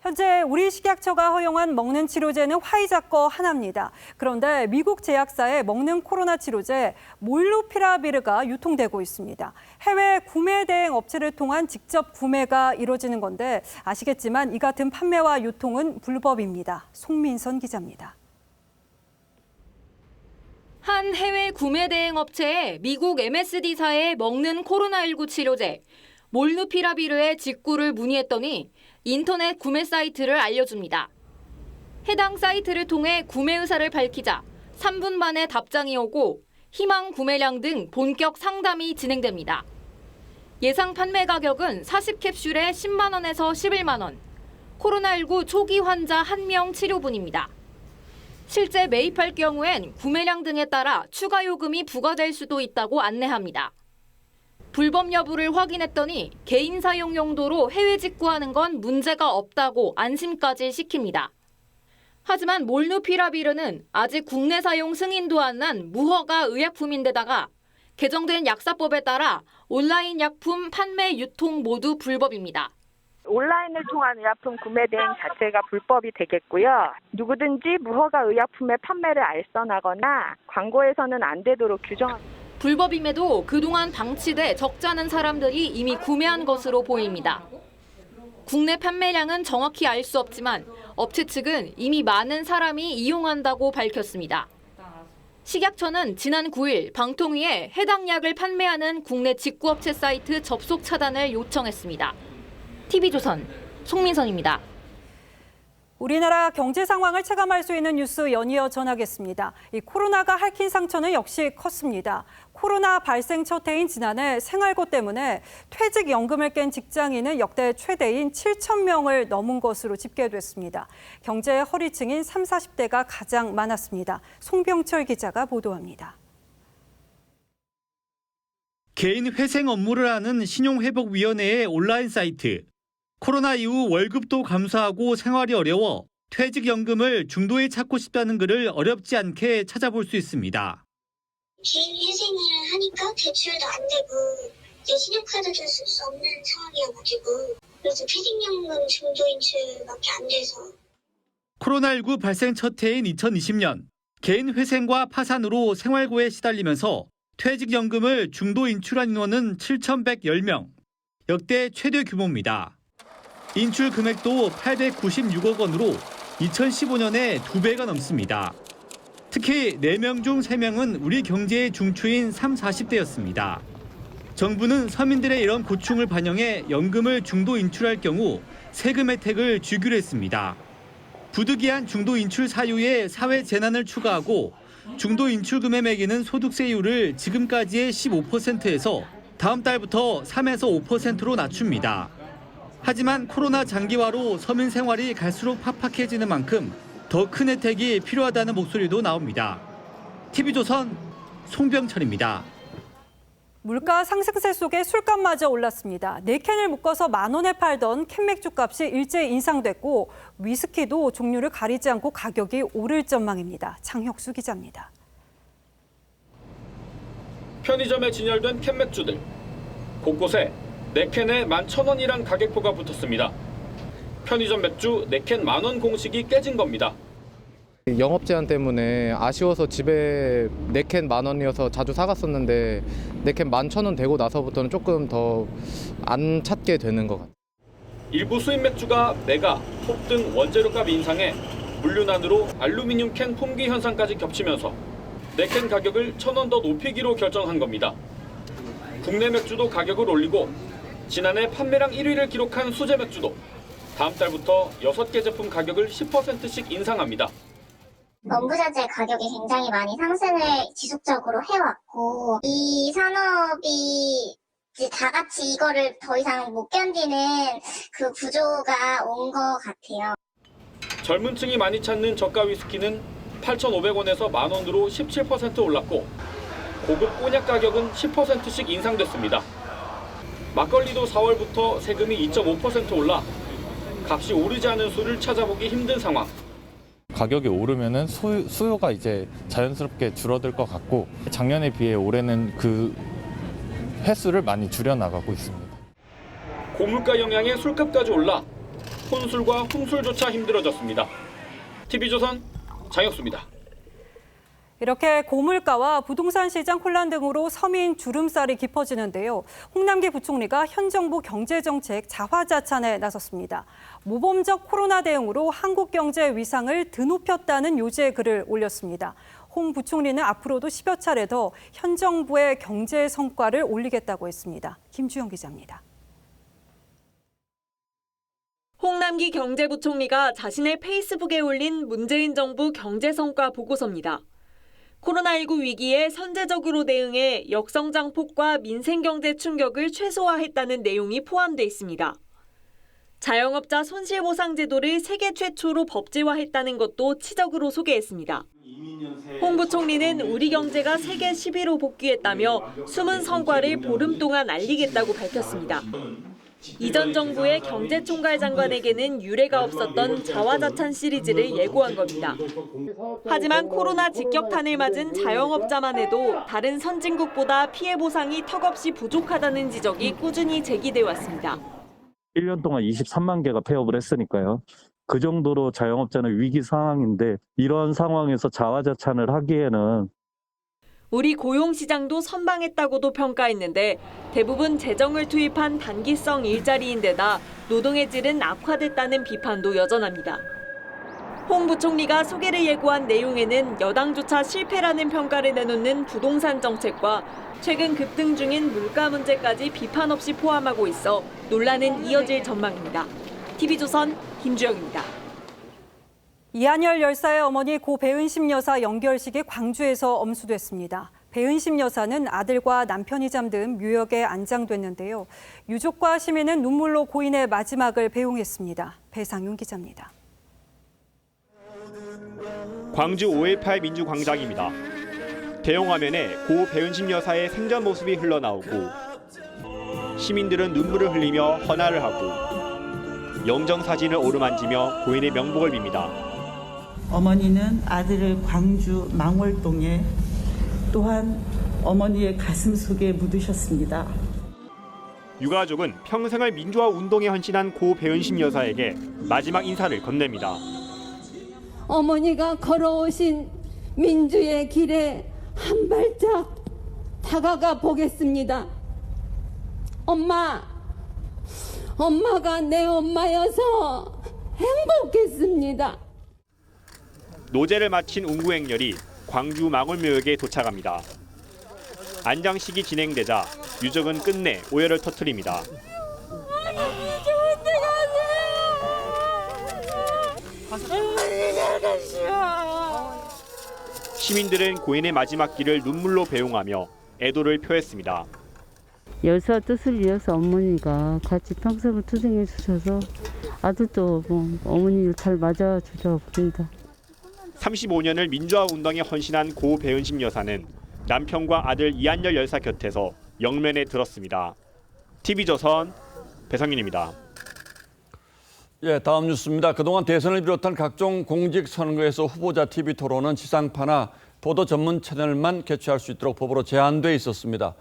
현재 우리 식약처가 허용한 먹는 치료제는 화이자 거 하나입니다. 그런데 미국 제약사의 먹는 코로나 치료제 몰누피라비르가 유통되고 있습니다. 해외 구매 대행 업체를 통한 직접 구매가 이루어지는 건데 아시겠지만 이 같은 판매와 유통은 불법입니다. 송민선 기자입니다. 한 해외 구매 대행 업체에 미국 MSD사의 먹는 코로나19 치료제 몰누피라비르의 직구를 문의했더니 인터넷 구매 사이트를 알려줍니다. 해당 사이트를 통해 구매 의사를 밝히자 3분 만에 답장이 오고 희망 구매량 등 본격 상담이 진행됩니다. 예상 판매 가격은 40캡슐에 10만 원에서 11만 원, 코로나19 초기 환자 1명 치료분입니다. 실제 매입할 경우엔 구매량 등에 따라 추가 요금이 부과될 수도 있다고 안내합니다. 불법 여부를 확인했더니 개인 사용 용도로 해외 직구하는 건 문제가 없다고 안심까지 시킵니다. 하지만 몰누피라비르는 아직 국내 사용 승인도 안 난 무허가 의약품인데다가 개정된 약사법에 따라 온라인 약품 판매 유통 모두 불법입니다. 온라인을 통한 의약품 구매 대행 자체가 불법이 되겠고요. 누구든지 무허가 의약품의 판매를 알선하거나 광고해서는 안 되도록 규정합니다. 불법임에도 그동안 방치돼 적지 않은 사람들이 이미 구매한 것으로 보입니다. 국내 판매량은 정확히 알 수 없지만 업체 측은 이미 많은 사람이 이용한다고 밝혔습니다. 식약처는 지난 9일 방통위에 해당 약을 판매하는 국내 직구업체 사이트 접속 차단을 요청했습니다. TV조선 송민선입니다. 우리나라 경제 상황을 체감할 수 있는 뉴스 연이어 전하겠습니다. 이 코로나가 핥힌 상처는 역시 컸습니다. 코로나 발생 첫 해인 지난해 생활고 때문에 퇴직연금을 깬 직장인은 역대 최대인 7천 명을 넘은 것으로 집계됐습니다. 경제의 허리층인 30, 40대가 가장 많았습니다. 송병철 기자가 보도합니다. 개인 회생 업무를 하는 신용회복위원회의 온라인 사이트. 코로나 이후 월급도 감소하고 생활이 어려워 퇴직연금을 중도에 찾고 싶다는 글을 어렵지 않게 찾아볼 수 있습니다. 개인 회생을 하니까 대출도 안 되고 이제 신용카드도 쓸 수 없는 상황이어가지고 그래서 퇴직연금 중도 인출밖에 안 돼서. 코로나19 발생 첫 해인 2020년 개인 회생과 파산으로 생활고에 시달리면서 퇴직연금을 중도 인출한 인원은 7,110명, 역대 최대 규모입니다. 인출 금액도 896억 원으로 2015년에 2배가 넘습니다. 특히 4명 중 3명은 우리 경제의 중추인 30, 40대였습니다. 정부는 서민들의 이런 고충을 반영해 연금을 중도 인출할 경우 세금 혜택을 주기로 했습니다. 부득이한 중도 인출 사유에 사회 재난을 추가하고 중도 인출금에 매기는 소득세율을 지금까지의 15%에서 다음 달부터 3에서 5%로 낮춥니다. 하지만 코로나 장기화로 서민 생활이 갈수록 팍팍해지는 만큼 더 큰 혜택이 필요하다는 목소리도 나옵니다. TV조선 송병철입니다. 물가 상승세 속에 술값마저 올랐습니다. 4캔을 묶어서 10,000원에 팔던 캔맥주 값이 일제히 인상됐고 위스키도 종류를 가리지 않고 가격이 오를 전망입니다. 장혁수 기자입니다. 편의점에 진열된 캔맥주들. 곳곳에 4캔에 11,000원이란 가격표가 붙었습니다. 편의점 맥주 4캔 10,000원 공식이 깨진 겁니다. 영업 제한 때문에 아쉬워서 집에 4캔 10,000원이어서 자주 사갔었는데 4캔 11,000원 되고 나서부터는 조금 더 안 찾게 되는 것 같아요. 일부 수입 맥주가 메가, 톱 등 원재료값 인상에 물류난으로 알루미늄 캔 품귀 현상까지 겹치면서 4캔 가격을 1,000원 더 높이기로 결정한 겁니다. 국내 맥주도 가격을 올리고 지난해 판매량 1위를 기록한 수제 맥주도 다음 달부터 6개 제품 가격을 10%씩 인상합니다. 원부자재 가격이 굉장히 많이 상승을 지속적으로 해왔고 이 산업이 이제 다 같이 이거를 더 이상 못 견디는 그 구조가 온 것 같아요. 젊은 층이 많이 찾는 저가 위스키는 8,500원에서 10,000원으로 17% 올랐고 고급 꼬냑 가격은 10%씩 인상됐습니다. 막걸리도 4월부터 세금이 2.5% 올라 값이 오르지 않은 술을 찾아보기 힘든 상황. 가격이 오르면은 수요가 이제 자연스럽게 줄어들 것 같고 작년에 비해 올해는 그 횟수를 많이 줄여 나가고 있습니다. 고물가 영향에 술값까지 올라 혼술과 훔술조차 힘들어졌습니다. TV조선 장혁수입니다. 이렇게 고물가와 부동산 시장 혼란 등으로 서민 주름살이 깊어지는데요. 홍남기 부총리가 현 정부 경제정책 자화자찬에 나섰습니다. 모범적 코로나 대응으로 한국 경제 위상을 드높였다는 요지의 글을 올렸습니다. 홍 부총리는 앞으로도 10여 차례 더 현 정부의 경제 성과를 올리겠다고 했습니다. 김주영 기자입니다. 홍남기 경제부총리가 자신의 페이스북에 올린 문재인 정부 경제성과 보고서입니다. 코로나19 위기에 선제적으로 대응해 역성장 폭과 민생경제 충격을 최소화했다는 내용이 포함돼 있습니다. 자영업자 손실보상 제도를 세계 최초로 법제화했다는 것도 치적으로 소개했습니다. 홍 부총리는 우리 경제가 세계 10위로 복귀했다며 숨은 성과를 보름 동안 알리겠다고 밝혔습니다. 이전 정부의 경제총괄 장관에게는 유례가 없었던 자화자찬 시리즈를 예고한 겁니다. 하지만 코로나 직격탄을 맞은 자영업자만 해도 다른 선진국보다 피해 보상이 턱없이 부족하다는 지적이 꾸준히 제기돼 왔습니다. 1년 동안 23만 개가 폐업을 했으니까요. 그 정도로 자영업자는 위기 상황인데 이런 상황에서 자화자찬을 하기에는 우리 고용시장도 선방했다고도 평가했는데 대부분 재정을 투입한 단기성 일자리인데다 노동의 질은 악화됐다는 비판도 여전합니다. 홍 부총리가 소개를 예고한 내용에는 여당조차 실패라는 평가를 내놓는 부동산 정책과 최근 급등 중인 물가 문제까지 비판 없이 포함하고 있어 논란은 이어질 전망입니다. TV조선 김주영입니다. 이한열 열사의 어머니 고 배은심 여사 영결식이 광주에서 엄수됐습니다. 배은심 여사는 아들과 남편이 잠든 묘역에 안장됐는데요. 유족과 시민은 눈물로 고인의 마지막을 배웅했습니다. 배상윤 기자입니다. 광주 5.18 민주광장입니다. 대형 화면에 고 배은심 여사의 생전 모습이 흘러나오고 시민들은 눈물을 흘리며 헌화를 하고 영정사진을 오르만지며 고인의 명복을 빕니다. 어머니는 아들을 광주 망월동에 또한 어머니의 가슴 속에 묻으셨습니다. 유가족은 평생을 민주화 운동에 헌신한 고 배은심 여사에게 마지막 인사를 건넵니다. 어머니가 걸어오신 민주의 길에 한 발짝 다가가 보겠습니다. 엄마 엄마가 내 엄마여서 행복했습니다. 노제를 마친 운구행렬이 광주 망울묘역에 도착합니다. 안장식이 진행되자 유족은 끝내 오열을 터뜨립니다. 시민들은 고인의 마지막 길을 눈물로 배웅하며 애도를 표했습니다. 여사 뜻을 이어서 어머니가 같이 평생을 투쟁해 주셔서 아들도 어머니를 잘 맞아주려 봅니다. 35년을 민주화 운동에 헌신한 고 배은심 여사는 남편과 아들 이한열 열사 곁에서 영면에 들었습니다. TV조선 배성민입니다. 예, 다음 뉴스입니다. 그동안 대선을 비롯한 각종 공직선거에서 후보자 TV 토론은 지상파나 보도 전문 채널만 개최할 수 있도록 법으로 제한돼 있었습니다.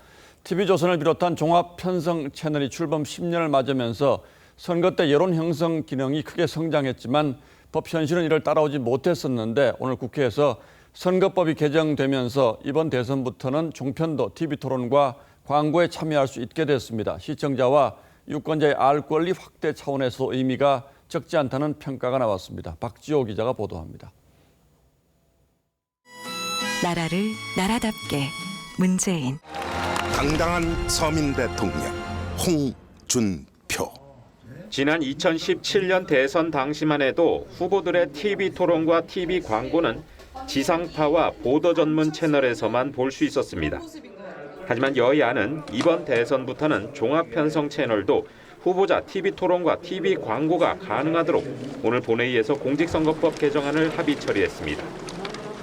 TV조선을 비롯한 종합 편성 채널이 출범 10년을 맞으면서 선거 때 여론 형성 기능이 크게 성장했지만 법 현실은 이를 따라오지 못했었는데 오늘 국회에서 선거법이 개정되면서 이번 대선부터는 종편도 TV 토론과 광고에 참여할 수 있게 됐습니다. 시청자와 유권자의 알 권리 확대 차원에서 의미가 적지 않다는 평가가 나왔습니다. 박지호 기자가 보도합니다. 나라를 나라답게 문재인. 당당한 서민 대통령 홍준표. 지난 2017년 대선 당시만 해도 후보들의 TV 토론과 TV 광고는 지상파와 보도 전문 채널에서만 볼 수 있었습니다. 하지만 여야는 이번 대선부터는 종합 편성 채널도 후보자 TV 토론과 TV 광고가 가능하도록 오늘 본회의에서 공직선거법 개정안을 합의 처리했습니다.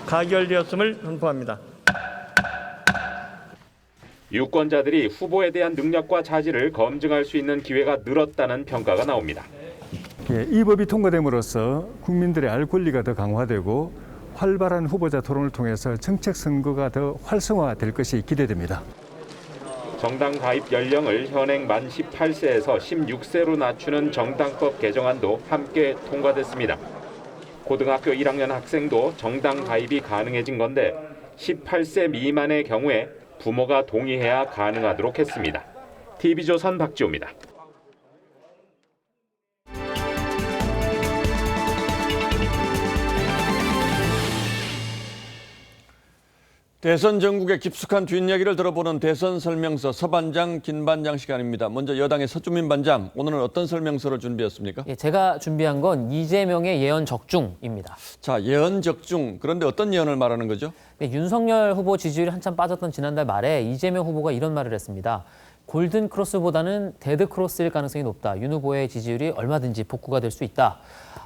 가결되었음을 선포합니다. 유권자들이 후보에 대한 능력과 자질을 검증할 수 있는 기회가 늘었다는 평가가 나옵니다. 이 법이 통과됨으로써 국민들의 알 권리가 더 강화되고 활발한 후보자 토론을 통해서 정책 선거가 더 활성화될 것이 기대됩니다. 정당 가입 연령을 현행 만 18세에서 16세로 낮추는 정당법 개정안도 함께 통과됐습니다. 고등학교 1학년 학생도 정당 가입이 가능해진 건데 18세 미만의 경우에 부모가 동의해야 가능하도록 했습니다. TV조선 박지호입니다. 대선 전국의 깊숙한 뒷이야기를 들어보는 대선 설명서 서반장, 김반장 시간입니다. 먼저 여당의 서주민 반장, 오늘은 어떤 설명서를 준비했습니까? 예, 제가 준비한 건 이재명의 예언 적중입니다. 자, 예언 적중. 그런데 어떤 예언을 말하는 거죠? 네, 윤석열 후보 지지율이 한참 빠졌던 지난달 말에 이재명 후보가 이런 말을 했습니다. 골든 크로스보다는 데드 크로스일 가능성이 높다. 윤 후보의 지지율이 얼마든지 복구가 될 수 있다.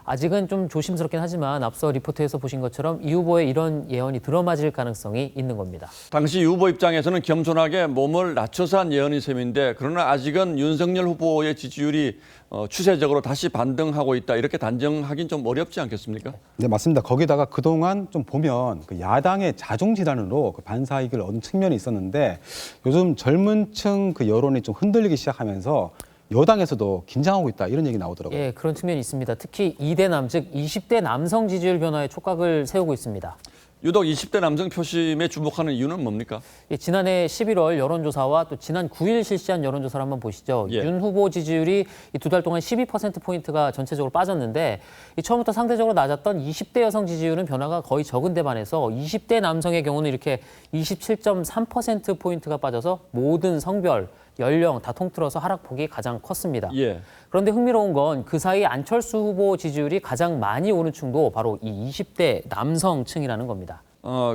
아직은 좀 조심스럽긴 하지만 앞서 리포트에서 보신 것처럼 이 후보의 이런 예언이 들어맞을 가능성이 있는 겁니다. 당시 유 후보 입장에서는 겸손하게 몸을 낮춰서 한 예언인 셈인데 그러나 아직은 윤석열 후보의 지지율이 추세적으로 다시 반등하고 있다. 이렇게 단정하긴 좀 어렵지 않겠습니까? 네, 맞습니다. 거기다가 그동안 좀 보면 그 야당의 자중질환으로 그 반사이익을 얻은 측면이 있었는데 요즘 젊은 층 그 여론이 좀 흔들리기 시작하면서 여당에서도 긴장하고 있다 이런 얘기 나오더라고요. 예, 그런 측면이 있습니다. 특히 2대 남, 즉 20대 남성 지지율 변화에 촉각을 세우고 있습니다. 유독 20대 남성 표심에 주목하는 이유는 뭡니까? 예, 지난해 11월 여론조사와 또 지난 9일 실시한 여론조사를 한번 보시죠. 예. 윤 후보 지지율이 두 달 동안 12%포인트가 전체적으로 빠졌는데 처음부터 상대적으로 낮았던 20대 여성 지지율은 변화가 거의 적은 데 반해서 20대 남성의 경우는 이렇게 27.3%포인트가 빠져서 모든 성별, 연령 다 통틀어서 하락폭이 가장 컸습니다. 예. 그런데 흥미로운 건 그 사이 안철수 후보 지지율이 가장 많이 오른 층도 바로 이 20대 남성층이라는 겁니다.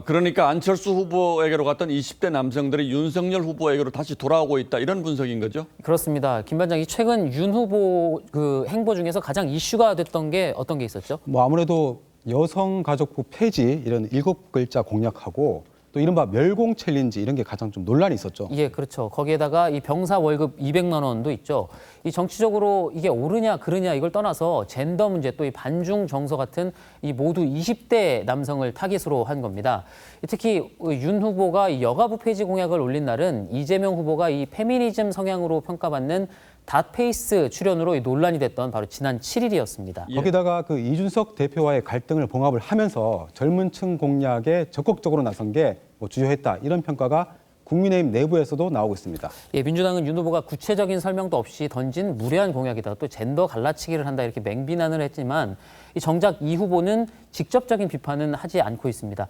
그러니까 안철수 후보에게로 갔던 20대 남성들이 윤석열 후보에게로 다시 돌아오고 있다 이런 분석인 거죠? 그렇습니다. 김 반장이 최근 윤 후보 그 행보 중에서 가장 이슈가 됐던 게 어떤 게 있었죠? 뭐 아무래도 여성가족부 폐지 이런 7글자 공약하고 또 이른바 멸공 챌린지 이런 게 가장 좀 논란이 있었죠. 예, 그렇죠. 거기에다가 이 병사 월급 200만 원도 있죠. 이 정치적으로 이게 옳으냐 그르냐 이걸 떠나서 젠더 문제 또 이 반중 정서 같은 이 모두 20대 남성을 타깃으로 한 겁니다. 특히 윤 후보가 이 여가부 폐지 공약을 올린 날은 이재명 후보가 이 페미니즘 성향으로 평가받는 닷페이스 출연으로 논란이 됐던 바로 지난 7일이었습니다. 거기다가 그 이준석 대표와의 갈등을 봉합을 하면서 젊은 층 공략에 적극적으로 나선 게 뭐 주요했다 이런 평가가 국민의힘 내부에서도 나오고 있습니다. 예, 민주당은 윤 후보가 구체적인 설명도 없이 던진 무례한 공약이다. 또 젠더 갈라치기를 한다 이렇게 맹비난을 했지만 정작 이 후보는 직접적인 비판은 하지 않고 있습니다.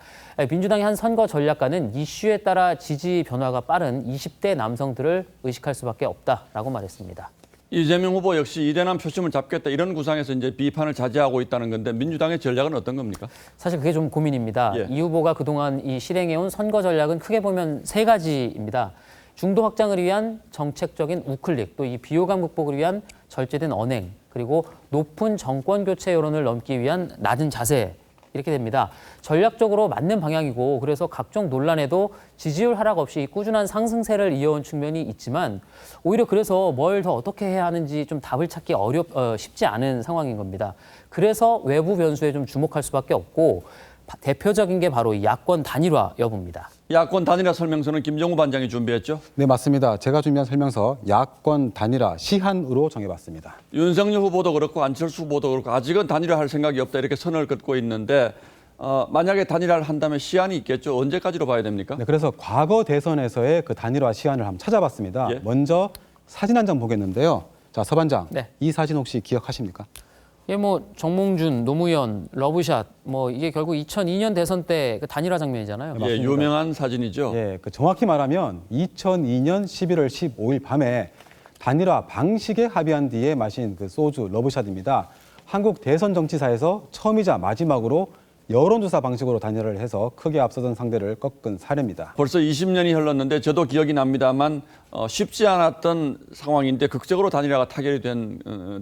민주당의 한 선거 전략가는 이슈에 따라 지지 변화가 빠른 20대 남성들을 의식할 수밖에 없다라고 말했습니다. 이재명 후보 역시 이대남 표심을 잡겠다 이런 구상에서 이제 비판을 자제하고 있다는 건데 민주당의 전략은 어떤 겁니까? 사실 그게 좀 고민입니다. 예. 이 후보가 그동안 실행해온 선거 전략은 크게 보면 3가지입니다. 중도 확장을 위한 정책적인 우클릭, 또 이 비호감 극복을 위한 절제된 언행, 그리고 높은 정권 교체 여론을 넘기 위한 낮은 자세, 이렇게 됩니다. 전략적으로 맞는 방향이고 그래서 각종 논란에도 지지율 하락 없이 꾸준한 상승세를 이어온 측면이 있지만 오히려 그래서 뭘 더 어떻게 해야 하는지 좀 답을 찾기 쉽지 않은 상황인 겁니다. 그래서 외부 변수에 좀 주목할 수밖에 없고 대표적인 게 바로 야권 단일화 여부입니다. 야권 단일화 설명서는 김정우 반장이 준비했죠? 네, 맞습니다. 제가 준비한 설명서 야권 단일화 시한으로 정해봤습니다. 윤석열 후보도 그렇고 안철수 후보도 그렇고 아직은 단일화할 생각이 없다 이렇게 선을 긋고 있는데 만약에 단일화를 한다면 시한이 있겠죠. 언제까지로 봐야 됩니까? 네, 그래서 과거 대선에서의 그 단일화 시한을 한번 찾아봤습니다. 예. 먼저 사진 한 장 보겠는데요. 자, 서 반장, 네. 이 사진 혹시 기억하십니까? 예, 정몽준, 노무현, 러브샷, 이게 결국 2002년 대선 때 그 단일화 장면이잖아요. 예, 유명한 사진이죠. 예, 정확히 말하면 2002년 11월 15일 밤에 단일화 방식에 합의한 뒤에 마신 그 소주 러브샷입니다. 한국 대선 정치사에서 처음이자 마지막으로 여론조사 방식으로 단일화를 해서 크게 앞서던 상대를 꺾은 사례입니다. 벌써 20년이 흘렀는데 저도 기억이 납니다만 쉽지 않았던 상황인데 극적으로 단일화가 타결이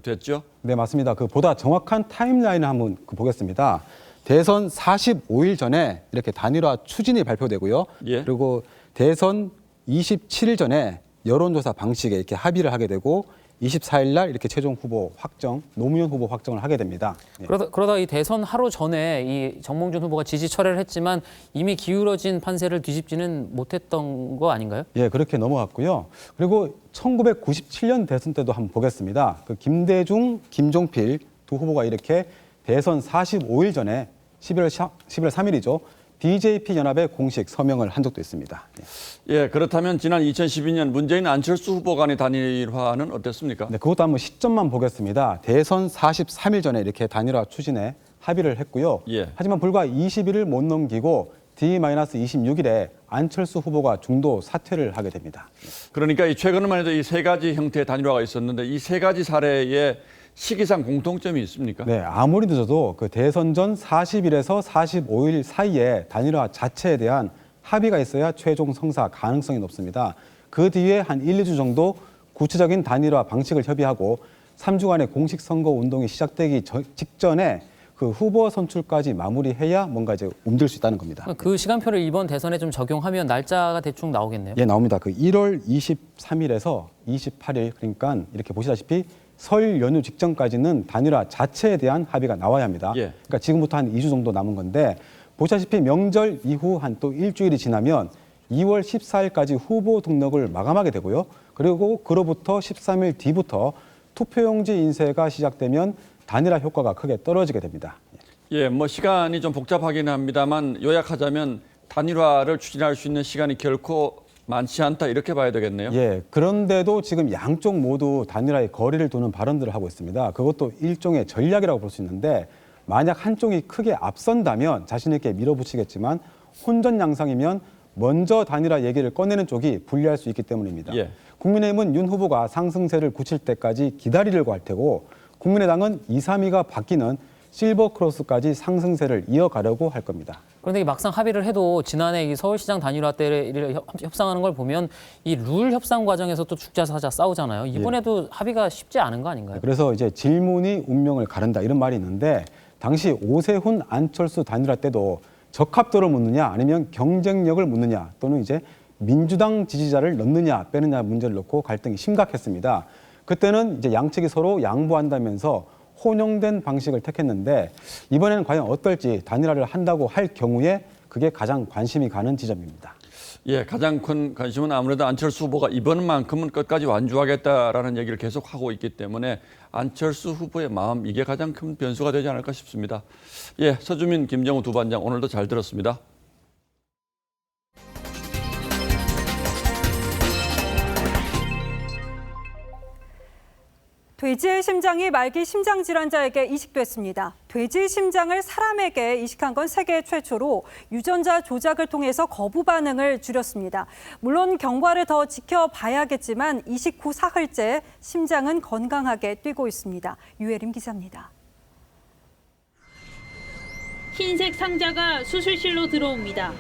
됐죠? 네, 맞습니다. 그 보다 정확한 타임라인을 한번 보겠습니다. 대선 45일 전에 이렇게 단일화 추진이 발표되고요. 예. 그리고 대선 27일 전에 여론조사 방식에 이렇게 합의를 하게 되고 24일 날 이렇게 최종 후보 확정, 노무현 후보 확정을 하게 됩니다. 예. 그러다 이 대선 하루 전에 이 정몽준 후보가 지지 철회를 했지만 이미 기울어진 판세를 뒤집지는 못했던 거 아닌가요? 예, 그렇게 넘어갔고요. 그리고 1997년 대선 때도 한번 보겠습니다. 그 김대중, 김종필 두 후보가 이렇게 대선 45일 전에 11월 3일이죠. DJP 연합에 공식 서명을 한 적도 있습니다. 예, 그렇다면 지난 2012년 문재인 안철수 후보 간의 단일화는 어땠습니까? 네, 그것도 한번 시점만 보겠습니다. 대선 43일 전에 이렇게 단일화 추진에 합의를 했고요. 예. 하지만 불과 20일을 못 넘기고 D-26일에 안철수 후보가 중도 사퇴를 하게 됩니다. 그러니까 최근만 해도 이 3가지 형태의 단일화가 있었는데 이 3가지 사례에 시기상 공통점이 있습니까? 네, 아무리 늦어도 그 대선 전 40일에서 45일 사이에 단일화 자체에 대한 합의가 있어야 최종 성사 가능성이 높습니다. 그 뒤에 한 1, 2주 정도 구체적인 단일화 방식을 협의하고 3주간의 공식 선거 운동이 시작되기 직전에 그 후보 선출까지 마무리해야 뭔가 이제 움직일 수 있다는 겁니다. 그 시간표를 이번 대선에 좀 적용하면 날짜가 대충 나오겠네요. 예, 나옵니다. 그 1월 23일에서 28일 그러니까 이렇게 보시다시피 설 연휴 직전까지는 단일화 자체에 대한 합의가 나와야 합니다. 예. 그러니까 지금부터 한 2주 정도 남은 건데 보시다시피 명절 이후 한 또 일주일이 지나면 2월 14일까지 후보 등록을 마감하게 되고요. 그리고 그로부터 13일 뒤부터 투표용지 인쇄가 시작되면 단일화 효과가 크게 떨어지게 됩니다. 예, 시간이 좀 복잡하긴 합니다만 요약하자면 단일화를 추진할 수 있는 시간이 결코 많지 않다 이렇게 봐야 되겠네요. 예, 그런데도 지금 양쪽 모두 단일화의 거리를 두는 발언들을 하고 있습니다. 그것도 일종의 전략이라고 볼 수 있는데 만약 한쪽이 크게 앞선다면 자신 있게 밀어붙이겠지만 혼전양상이면 먼저 단일화 얘기를 꺼내는 쪽이 불리할 수 있기 때문입니다. 예. 국민의힘은 윤 후보가 상승세를 굳힐 때까지 기다리려고 할 테고 국민의당은 2, 3위가 바뀌는 실버 크로스까지 상승세를 이어가려고 할 겁니다. 그런데 막상 합의를 해도 지난해 이 서울시장 단일화 때 협상하는 걸 보면 이 룰 협상 과정에서 또 죽자사자 싸우잖아요. 이번에도 합의가 쉽지 않은 거 아닌가요? 그래서 이제 질문이 운명을 가른다 이런 말이 있는데 당시 오세훈 안철수 단일화 때도 적합도를 묻느냐 아니면 경쟁력을 묻느냐 또는 이제 민주당 지지자를 넣느냐 빼느냐 문제를 놓고 갈등이 심각했습니다. 그때는 이제 양측이 서로 양보한다면서 혼용된 방식을 택했는데 이번에는 과연 어떨지 단일화를 한다고 할 경우에 그게 가장 관심이 가는 지점입니다. 예, 가장 큰 관심은 아무래도 안철수 후보가 이번만큼은 끝까지 완주하겠다라는 얘기를 계속하고 있기 때문에 안철수 후보의 마음 이게 가장 큰 변수가 되지 않을까 싶습니다. 예, 서주민, 김정우 두 반장 오늘도 잘 들었습니다. 돼지의 심장이 말기 심장 질환자에게 이식됐습니다. 돼지 심장을 사람에게 이식한 건 세계 최초로 유전자 조작을 통해서 거부 반응을 줄였습니다. 물론 경과를 더 지켜봐야겠지만 이식 후 사흘째 심장은 건강하게 뛰고 있습니다. 유혜림 기자입니다. 흰색 상자가 수술실로 들어옵니다.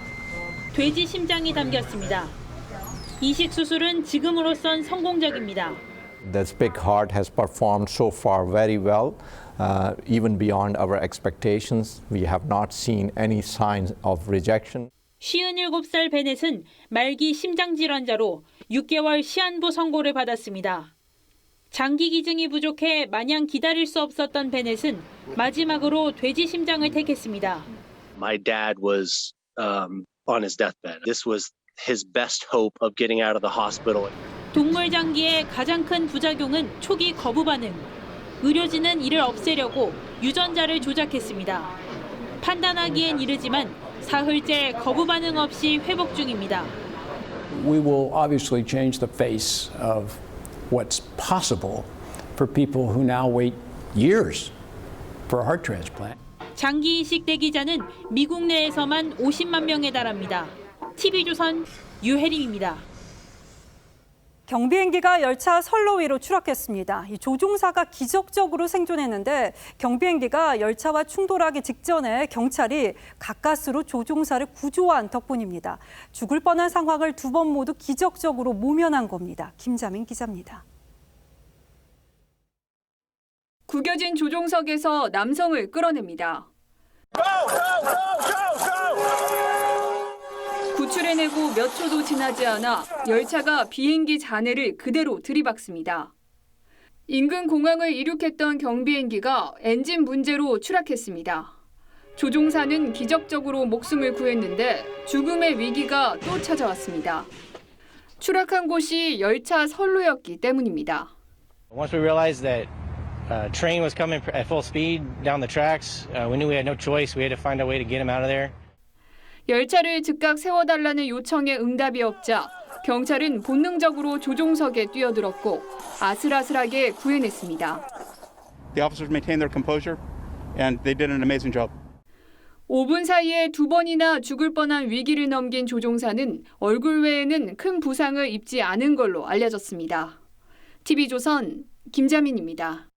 돼지 심장이 담겼습니다. 이식 수술은 지금으로선 성공적입니다. This big heart has performed so far very well, even beyond our expectations. We have not seen any signs of rejection. 57살 베넷은 말기 심장 질환자로 6개월 시한부 선고를 받았습니다. 장기 기증이 부족해 마냥 기다릴 수 없었던 베넷은 마지막으로 돼지 심장을 택했습니다. My dad was on his deathbed. This was his best hope of getting out of the hospital. 동물 장기의 가장 큰 부작용은 초기 거부 반응. 의료진은 이를 없애려고 유전자를 조작했습니다. 판단하기엔 이르지만 사흘째 거부 반응 없이 회복 중입니다. We will obviously change the face of what's possible for people who now wait years for a heart transplant. 장기 이식 대기자는 미국 내에서만 50만 명에 달합니다. TV조선 유혜림입니다. 경비행기가 열차 선로 위로 추락했습니다. 이 조종사가 기적적으로 생존했는데 경비행기가 열차와 충돌하기 직전에 경찰이 가까스로 조종사를 구조한 덕분입니다. 죽을 뻔한 상황을 두 번 모두 기적적으로 모면한 겁니다. 김자민 기자입니다. 구겨진 조종석에서 남성을 끌어냅니다. 구출해내고 몇 초도 지나지 않아 열차가 비행기 잔해를 그대로 들이박습니다. 인근 공항을 이륙했던 경비행기가 엔진 문제로 추락했습니다. 조종사는 기적적으로 목숨을 구했는데 죽음의 위기가 또 찾아왔습니다. 추락한 곳이 열차 선로였기 때문입니다. Once we realized that train was coming at full speed down the tracks, we knew we had no choice. We had to find a way to get him out of there. 열차를 즉각 세워달라는 요청에 응답이 없자 경찰은 본능적으로 조종석에 뛰어들었고 아슬아슬하게 구해냈습니다. The officers maintained their composure and they did an amazing job. 5분 사이에 두 번이나 죽을 뻔한 위기를 넘긴 조종사는 얼굴 외에는 큰 부상을 입지 않은 걸로 알려졌습니다. TV조선 김자민입니다.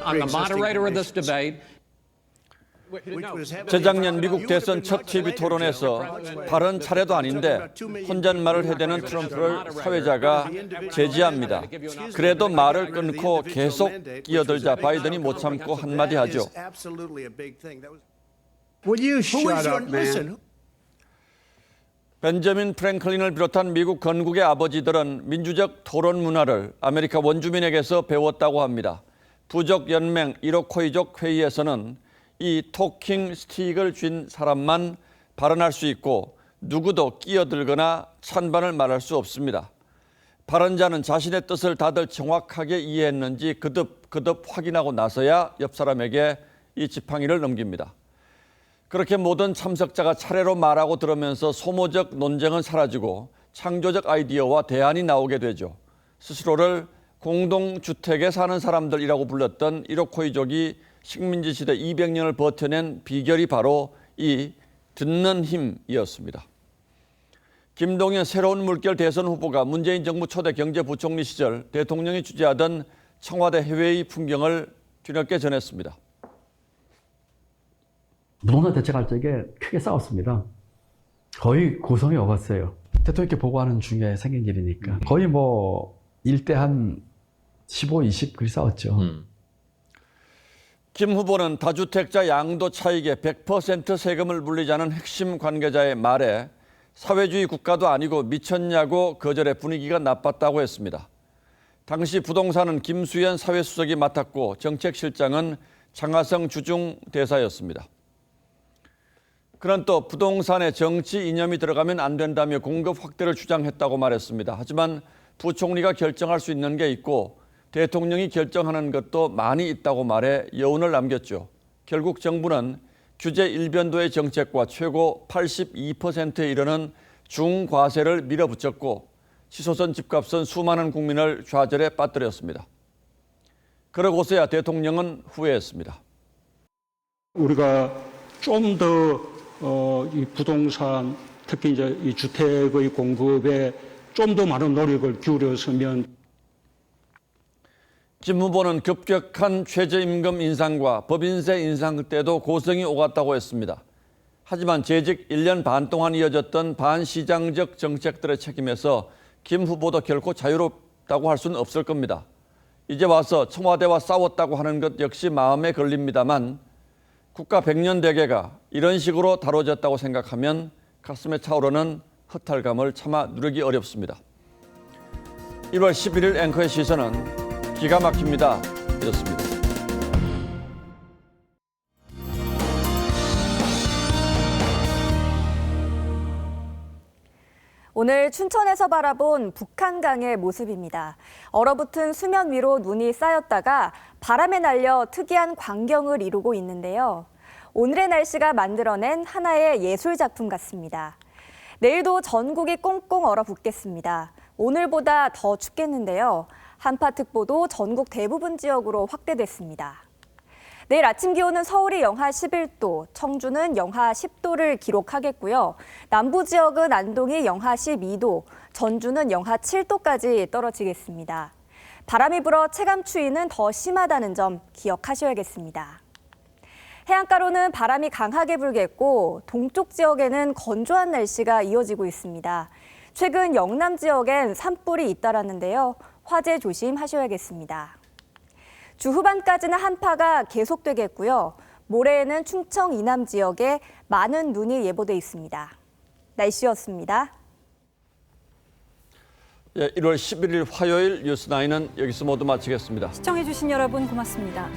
I'm the moderator of this debate. 재작년 미국 대선 첫 TV 토론에서 발언 차례도 아닌데 혼잣말을 해대는 트럼프를 사회자가 제지합니다. 그래도 말을 끊고 계속 끼어들자 바이든이 못 참고 한마디 하죠. 벤저민 프랭클린을 비롯한 미국 건국의 아버지들은 민주적 토론 문화를 아메리카 원주민에게서 배웠다고 합니다. 부족연맹 이로코이족 회의에서는 이 토킹 스틱을 쥔 사람만 발언할 수 있고 누구도 끼어들거나 찬반을 말할 수 없습니다. 발언자는 자신의 뜻을 다들 정확하게 이해했는지 거듭 확인하고 나서야 옆 사람에게 이 지팡이를 넘깁니다. 그렇게 모든 참석자가 차례로 말하고 들으면서 소모적 논쟁은 사라지고 창조적 아이디어와 대안이 나오게 되죠. 스스로를 공동주택에 사는 사람들이라고 불렀던 이로코이족이 식민지 시대 200년을 버텨낸 비결이 바로 이 듣는 힘이었습니다. 김동연 새로운 물결 대선 후보가 문재인 정부 초대 경제부총리 시절 대통령이 주재하던 청와대 해외의 풍경을 뒤늦게 전했습니다. 부동산 대책할 적에 크게 싸웠습니다. 거의 고성이 오갔어요. 대통령께 보고하는 중에 생긴 일이니까. 거의 뭐 1대 한 15, 20 그리 싸웠죠. 김 후보는 다주택자 양도 차익에 100% 세금을 물리자는 핵심 관계자의 말에 사회주의 국가도 아니고 미쳤냐고 거절해 분위기가 나빴다고 했습니다. 당시 부동산은 김수현 사회수석이 맡았고 정책실장은 장하성 주중대사였습니다. 그는 또 부동산에 정치 이념이 들어가면 안 된다며 공급 확대를 주장했다고 말했습니다. 하지만 부총리가 결정할 수 있는 게 있고 대통령이 결정하는 것도 많이 있다고 말해 여운을 남겼죠. 결국 정부는 규제 일변도의 정책과 최고 82%에 이르는 중과세를 밀어붙였고 치솟은 집값은 수많은 국민을 좌절에 빠뜨렸습니다. 그러고서야 대통령은 후회했습니다. 우리가 좀 더 이 부동산 특히 이제 이 주택의 공급에 좀 더 많은 노력을 기울였으면. 김 후보는 급격한 최저임금 인상과 법인세 인상 때도 고성이 오갔다고 했습니다. 하지만 재직 1년 반 동안 이어졌던 반시장적 정책들의 책임에서 김 후보도 결코 자유롭다고 할 수는 없을 겁니다. 이제 와서 청와대와 싸웠다고 하는 것 역시 마음에 걸립니다만 국가 100년 대계가 이런 식으로 다뤄졌다고 생각하면 가슴에 차오르는 허탈감을 차마 누르기 어렵습니다. 1월 11일 앵커의 시선은 기가 막힙니다. 이렇습니다. 오늘 춘천에서 바라본 북한강의 모습입니다. 얼어붙은 수면 위로 눈이 쌓였다가 바람에 날려 특이한 광경을 이루고 있는데요. 오늘의 날씨가 만들어낸 하나의 예술 작품 같습니다. 내일도 전국이 꽁꽁 얼어붙겠습니다. 오늘보다 더 춥겠는데요. 한파특보도 전국 대부분 지역으로 확대됐습니다. 내일 아침 기온은 서울이 영하 11도, 청주는 영하 10도를 기록하겠고요. 남부 지역은 안동이 영하 12도, 전주는 영하 7도까지 떨어지겠습니다. 바람이 불어 체감 추위는 더 심하다는 점 기억하셔야겠습니다. 해안가로는 바람이 강하게 불겠고 동쪽 지역에는 건조한 날씨가 이어지고 있습니다. 최근 영남 지역엔 산불이 잇따랐는데요. 화재 조심하셔야겠습니다. 주 후반까지는 한파가 계속되겠고요. 모레에는 충청 이남 지역에 많은 눈이 예보돼 있습니다. 날씨였습니다. 1월 11일 화요일 뉴스9은 여기서 모두 마치겠습니다. 시청해주신 여러분 고맙습니다.